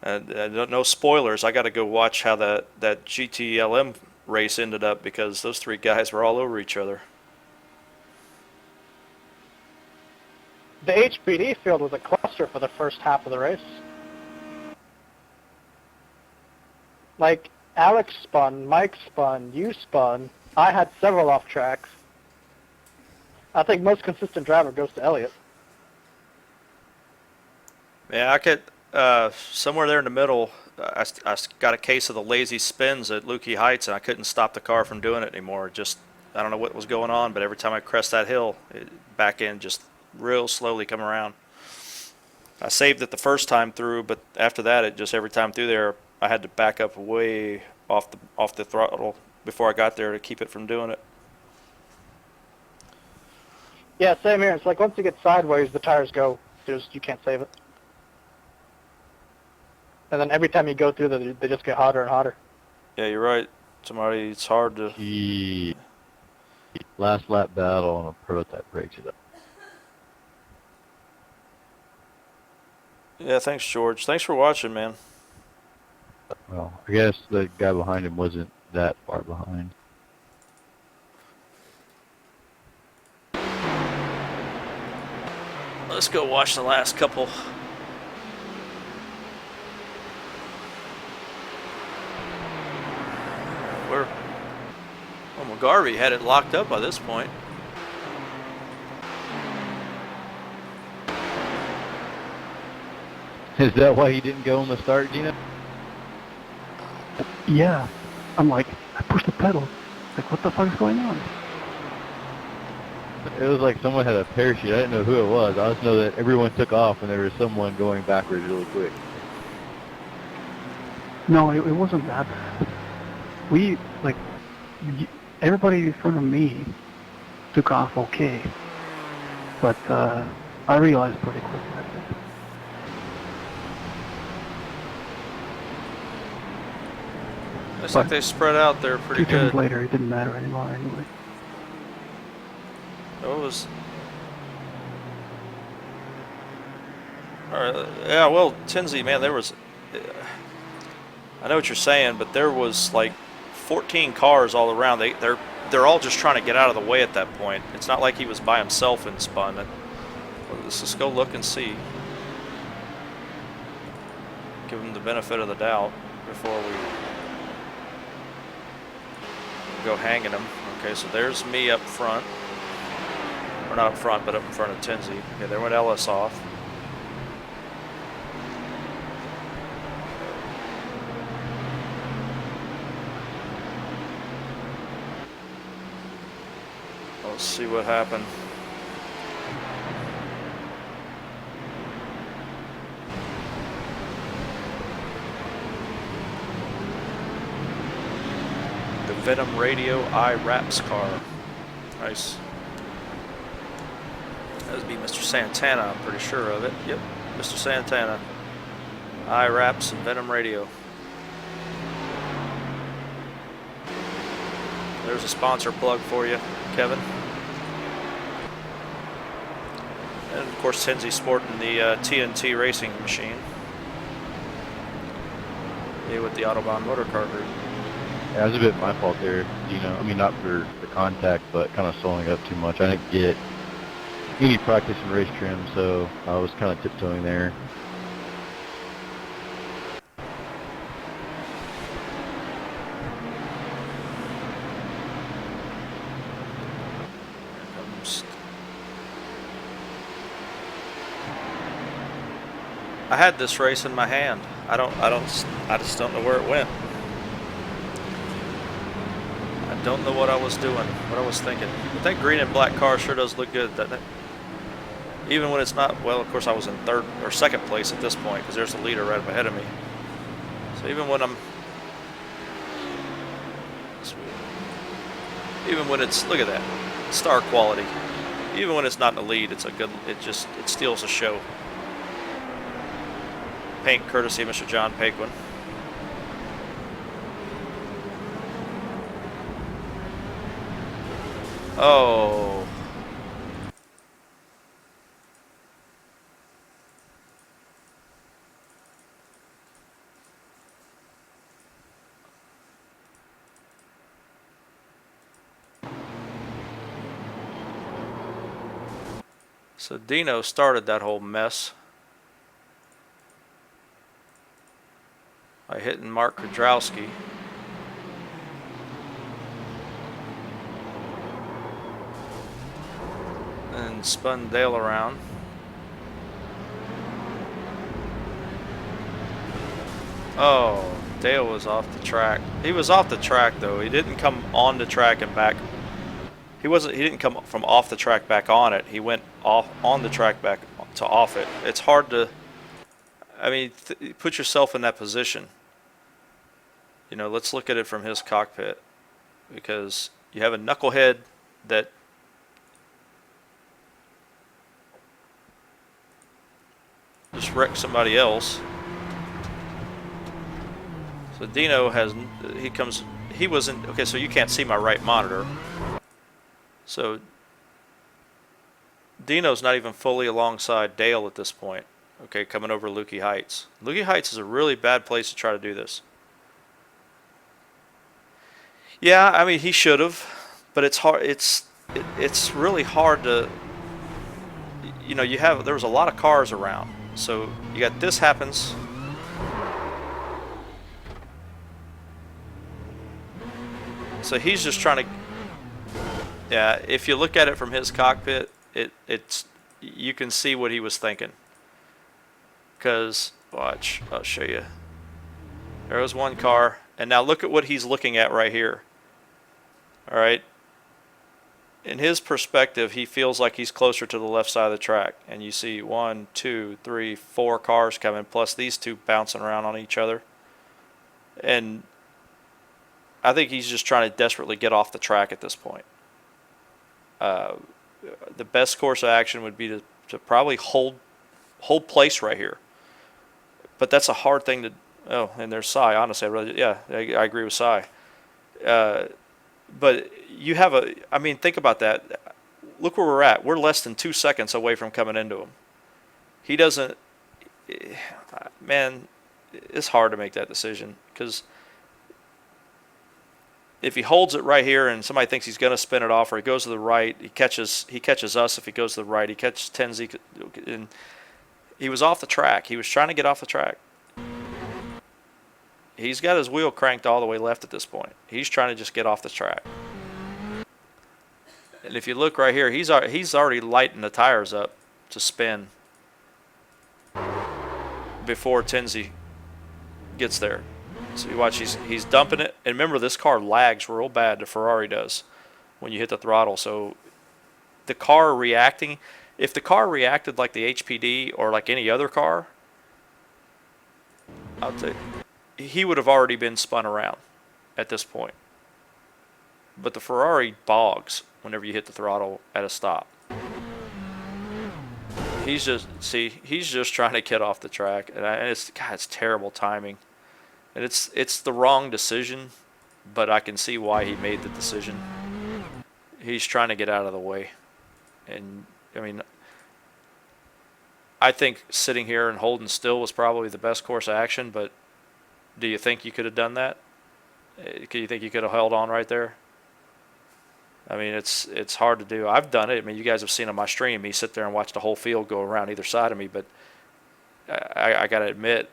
No spoilers. I got to go watch how that GTLM race ended up because those three guys were all over each other. The HPD field was a cluster for the first half of the race. Like, Alex spun, Mike spun, you spun. I had several off tracks. I think most consistent driver goes to Elliott. Yeah, I could, somewhere there in the middle, I got a case of the lazy spins at Lukey Heights and I couldn't stop the car from doing it anymore. Just I don't know what was going on, but every time I crest that hill, back end just real slowly come around. I saved it the first time through, but after that, it just every time through there, I had to back up way off the throttle before I got there to keep it from doing it. Yeah, same here. It's like once you get sideways, the tires go. You can't save it. And then every time you go through them, they just get hotter and hotter. Yeah, you're right. It's hard to... Last lap battle on a prototype breaks it up. Yeah, thanks, George. Thanks for watching, man. Well, I guess the guy behind him wasn't that far behind. Let's go watch the last couple. Well, McGarvey had it locked up by this point. Is that why he didn't go on the start, Gina? Yeah. I'm like, I pushed the pedal. Like, what the fuck is going on? It was like someone had a parachute. I didn't know who it was. I just know that everyone took off and there was someone going backwards really quick. No, it wasn't that. Everybody in front of me took off okay. But I realized pretty quick that Looks like they spread out there pretty two turns good. later, it didn't matter anymore anyway. It was... Alright, yeah, well, Tinsy, man, there was... I know what you're saying, but there was like 14 cars all around. They're all just trying to get out of the way at that point. It's not like he was by himself and spun. Let's just go look and see. Give him the benefit of the doubt before we go hanging him. Okay, so there's me up front. Or not up front, but up in front of Tinsy. Okay, there went Ellis off. Let's see what happened. The Venom Radio iRaps car. Nice. That would be Mr. Santana, I'm pretty sure of it. Yep, Mr. Santana. iRaps and Venom Radio. There's a sponsor plug for you, Kevin. And of course, Tinsy sporting the TNT racing machine. Here with the Autobahn Motor Car Group. Yeah, it was a bit my fault there, you know. I mean, not for the contact, but kind of slowing up too much. I didn't get any practice in race trim, so I was kind of tiptoeing there. I had this race in my hand. I just don't know where it went. I don't know what I was doing, what I was thinking. But that green and black car sure does look good, doesn't it? Even when it's not, well, of course I was in third or second place at this point because there's the leader right up ahead of me. So even when it's, look at that, star quality. Even when it's not in the lead, it's a good, it steals the show. Paint courtesy of Mr. John Paquin. Oh. So Dino started that whole mess by hitting Mark Kudrowski. And spun Dale around. Oh, Dale was off the track. He was off the track though. He didn't come on the track and back He didn't come from off the track back on it. He went off on the track back to off it. It's hard to, I mean, put yourself in that position. You know, let's look at it from his cockpit, because you have a knucklehead that just wrecked somebody else. So Dino has, he wasn't, okay, so you can't see my right monitor. So Dino's not even fully alongside Dale at this point. Okay, coming over Lukey Heights. Lukey Heights is a really bad place to try to do this. Yeah, I mean, he should have, but it's hard. It's really hard to, you know, there was a lot of cars around. So you got this happens. So he's just trying to, yeah, if you look at it from his cockpit, it's you can see what he was thinking. Because, watch, I'll show you. There was one car, and now look at what he's looking at right here. All right. In his perspective, he feels like he's closer to the left side of the track, and you see 1, 2, 3, 4 cars coming, plus these two bouncing around on each other. And I think he's just trying to desperately get off the track at this point. The best course of action would be to probably hold place right here. But that's a hard thing to. Oh, and there's Cy. Honestly, I agree with Cy. But you have I mean, think about that. Look where we're at. We're less than 2 seconds away from coming into him. He doesn't. Man, it's hard to make that decision, because if he holds it right here and somebody thinks he's going to spin it off, or he goes to the right, he catches us. If he goes to the right, he catches Tenzi, and he was off the track. He was trying to get off the track. He's got his wheel cranked all the way left at this point. He's trying to just get off the track. And if you look right here, he's already lighting the tires up to spin before Tenzi gets there. So you watch, he's dumping it. And remember, this car lags real bad, the Ferrari does, when you hit the throttle. So the car reacting, if the car reacted like the HPD or like any other car, I'll tell you, he would have already been spun around at this point. But the Ferrari bogs whenever you hit the throttle at a stop. He's just trying to get off the track, and it's terrible timing. And it's the wrong decision, but I can see why he made the decision. He's trying to get out of the way. And I mean, I think sitting here and holding still was probably the best course of action, but do you think you could have done that? Do you think you could have held on right there? I mean, it's hard to do. I've done it. I mean, you guys have seen on my stream me sit there and watch the whole field go around either side of me, but I got to admit,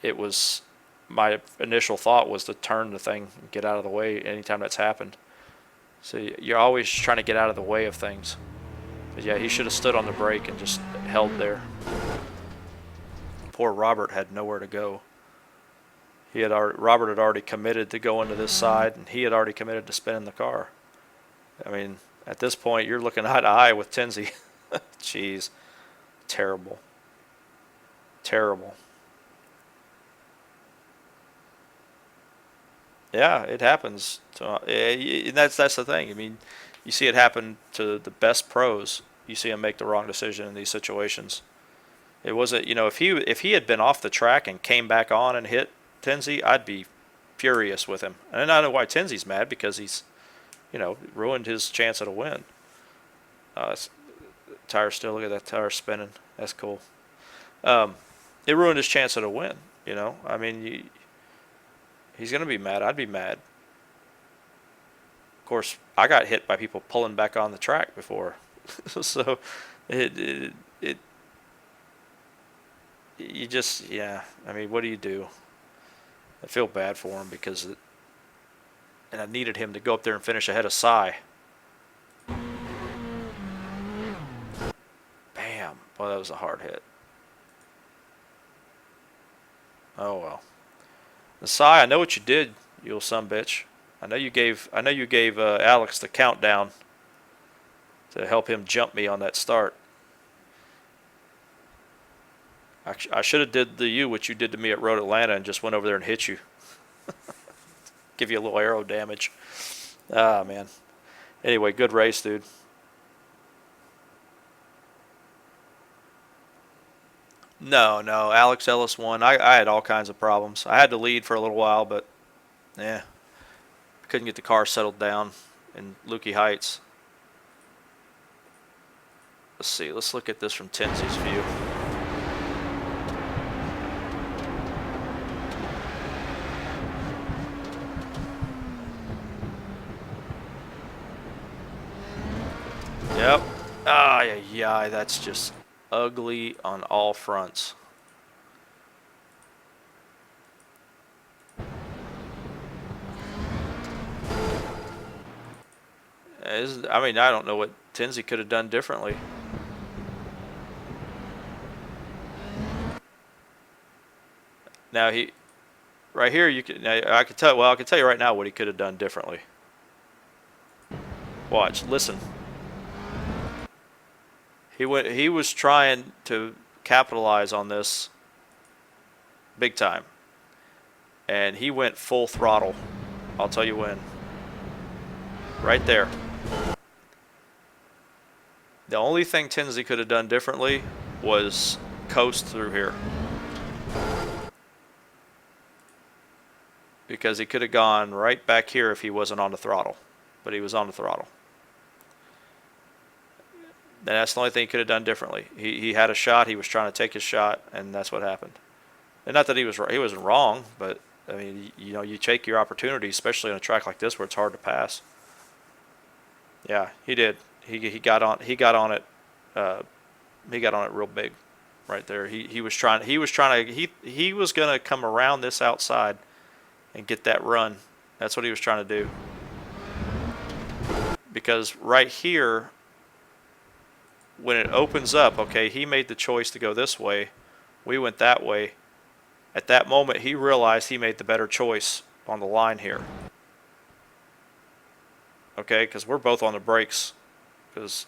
it was, my initial thought was to turn the thing and get out of the way anytime that's happened. So you're always trying to get out of the way of things. But yeah, he should have stood on the brake and just held there. Poor Robert had nowhere to go. Robert had already committed to going to this side, and he had already committed to spinning the car. I mean, at this point, you're looking eye to eye with Tenzi. Jeez. Terrible. Terrible. Yeah, it happens. That's the thing. I mean, you see it happen to the best pros. You see them make the wrong decision in these situations. It wasn't, you know, if he had been off the track and came back on and hit Tenzi, I'd be furious with him. And I know why Tenzi's mad, because he's, you know, ruined his chance at a win. Tire still, look at that tire spinning. That's cool. It ruined his chance at a win, you know. I mean, he's going to be mad. I'd be mad. Of course, I got hit by people pulling back on the track before. So, you just, yeah. I mean, what do you do? I feel bad for him, because and I needed him to go up there and finish ahead of Cy. Bam. Boy, that was a hard hit. Oh well. And Cy, I know what you did, you little sumbitch. I know you gave Alex the countdown to help him jump me on that start. I should have did what you did to me at Road Atlanta and just went over there and hit you. Give you a little aero damage. Ah, man. Anyway, good race, dude. No, Alex Ellis won. I had all kinds of problems. I had to lead for a little while, but yeah, couldn't get the car settled down in Lukey Heights. Let's see. Let's look at this from Tenzi's view. Yep. Ah, yeah, that's just ugly on all fronts. I mean, I don't know what Tenzi could have done differently. Now right here, I can tell. Well, I can tell you right now what he could have done differently. Watch, listen. He was trying to capitalize on this big time, and he went full throttle. I'll tell you when. Right there. The only thing Tenzi could have done differently was coast through here, because he could have gone right back here if he wasn't on the throttle, but he was on the throttle. And that's the only thing he could have done differently. He had a shot. He was trying to take his shot, and that's what happened. And not that he wasn't wrong, but I mean, you know, you take your opportunities, especially on a track like this where it's hard to pass. Yeah, he did. He got on it. He got on it real big, right there. He was gonna come around this outside and get that run. That's what he was trying to do. Because right here, when it opens up, okay, he made the choice to go this way. We went that way. At that moment, he realized he made the better choice on the line here. Okay, because we're both on the brakes. Because,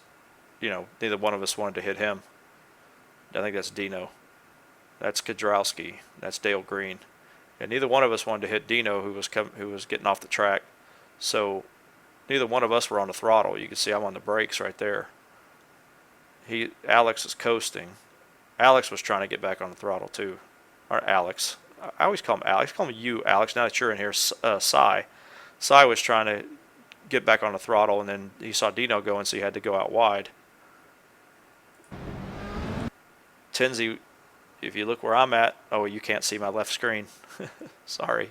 you know, neither one of us wanted to hit him. I think that's Dino. That's Kudrowski. That's Dale Green. And neither one of us wanted to hit Dino, who was getting off the track. So neither one of us were on the throttle. You can see I'm on the brakes right there. Alex is coasting. Alex was trying to get back on the throttle too. Or Alex. I always call him Alex. I call him you, Alex. Now that you're in here, Cy. Cy was trying to get back on the throttle, and then he saw Dino going, so he had to go out wide. Tenzi, if you look where I'm at, oh, you can't see my left screen. Sorry.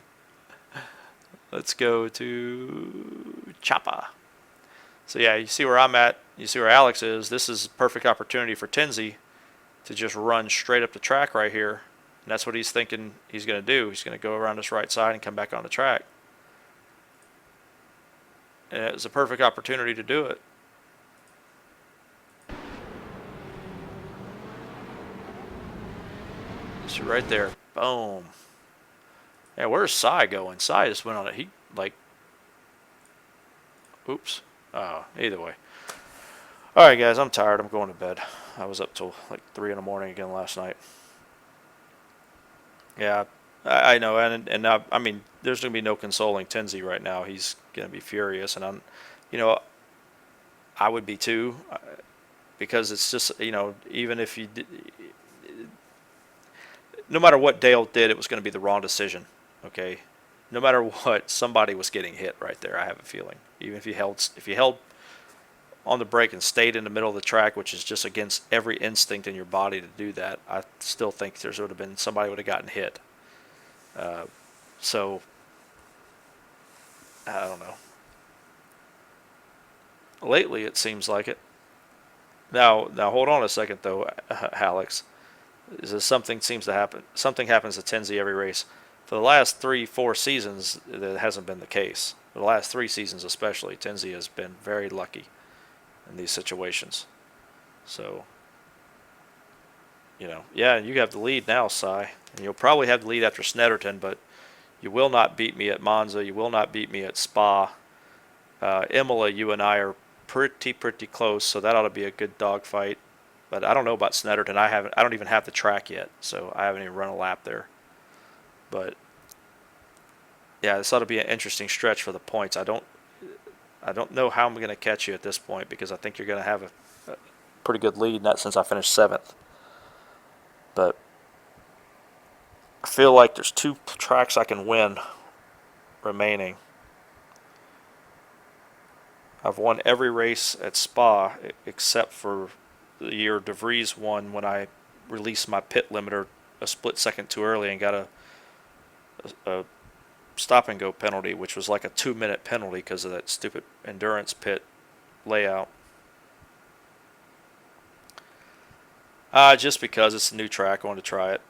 Let's go to Chapa. So yeah, you see where I'm at. You see where Alex is. This is a perfect opportunity for Tenzi to just run straight up the track right here. And that's what he's thinking he's going to do. He's going to go around this right side and come back on the track. And it was a perfect opportunity to do it. So right there. Boom. Yeah, where's Cy going? Cy just went on it. He, like... Oops. Oh, either way. Alright, guys, I'm tired. I'm going to bed. I was up till like 3 in the morning again last night. Yeah, I know. And now, I mean, there's going to be no consoling Tenzi right now. He's going to be furious. And I would be too. Because it's just, even if you did... No matter what Dale did, it was going to be the wrong decision. Okay? No matter what, somebody was getting hit right there, I have a feeling. Even if you held on the brake and stayed in the middle of the track, which is just against every instinct in your body to do that, I still think somebody would have gotten hit. So I don't know. Lately, it seems like it. Now hold on a second though, Alex. Something seems to happen. Something happens to Tenzi every race. For the last 3-4 seasons, that hasn't been the case. For the last 3 seasons especially, Tenzi has been very lucky in these situations. So, yeah, you have the lead now, Cy. And you'll probably have the lead after Snetterton, but you will not beat me at Monza. You will not beat me at Spa. Imola, you and I are pretty close, so that ought to be a good dogfight. But I don't know about Snetterton. I don't even have the track yet, so I haven't even run a lap there. But yeah, this ought to be an interesting stretch for the points. I don't know how I'm going to catch you at this point, because I think you're going to have a pretty good lead, not since I finished 7th. But I feel like there's 2 tracks I can win remaining. I've won every race at Spa except for the year De Vries won, when I released my pit limiter a split second too early and got a stop and go penalty, which was like a 2-minute penalty because of that stupid endurance pit layout. Just because it's a new track, I wanted to try it.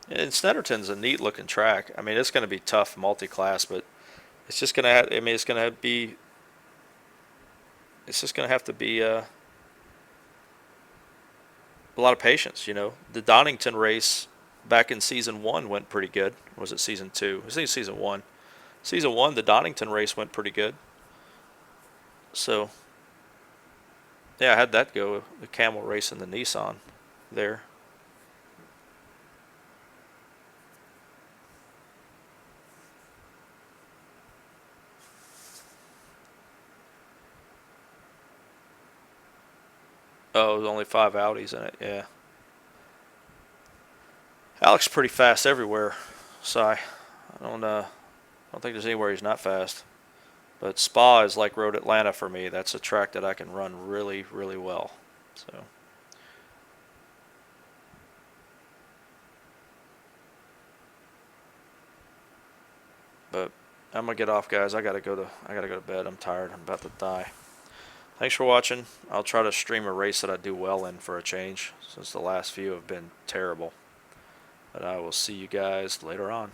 And Snetterton's a neat looking track. I mean, it's going to be tough multi-class, but it's just going to have, I mean, it's going to be, it's just going to have to be a lot of patience, you know. The Donington race back in season 1 went pretty good. Or was it season 2? I think season 1. Season 1, the Donington race went pretty good. So, yeah, I had that go, the Camel race and the Nissan there. Oh, there's only 5 Audis in it, yeah. Alex is pretty fast everywhere, so I don't think there's anywhere he's not fast. But Spa is like Road Atlanta for me. That's a track that I can run really, really well. So. But I'm gonna get off, guys. I gotta go to bed. I'm tired. I'm about to die. Thanks for watching. I'll try to stream a race that I do well in for a change, since the last few have been terrible. But I will see you guys later on.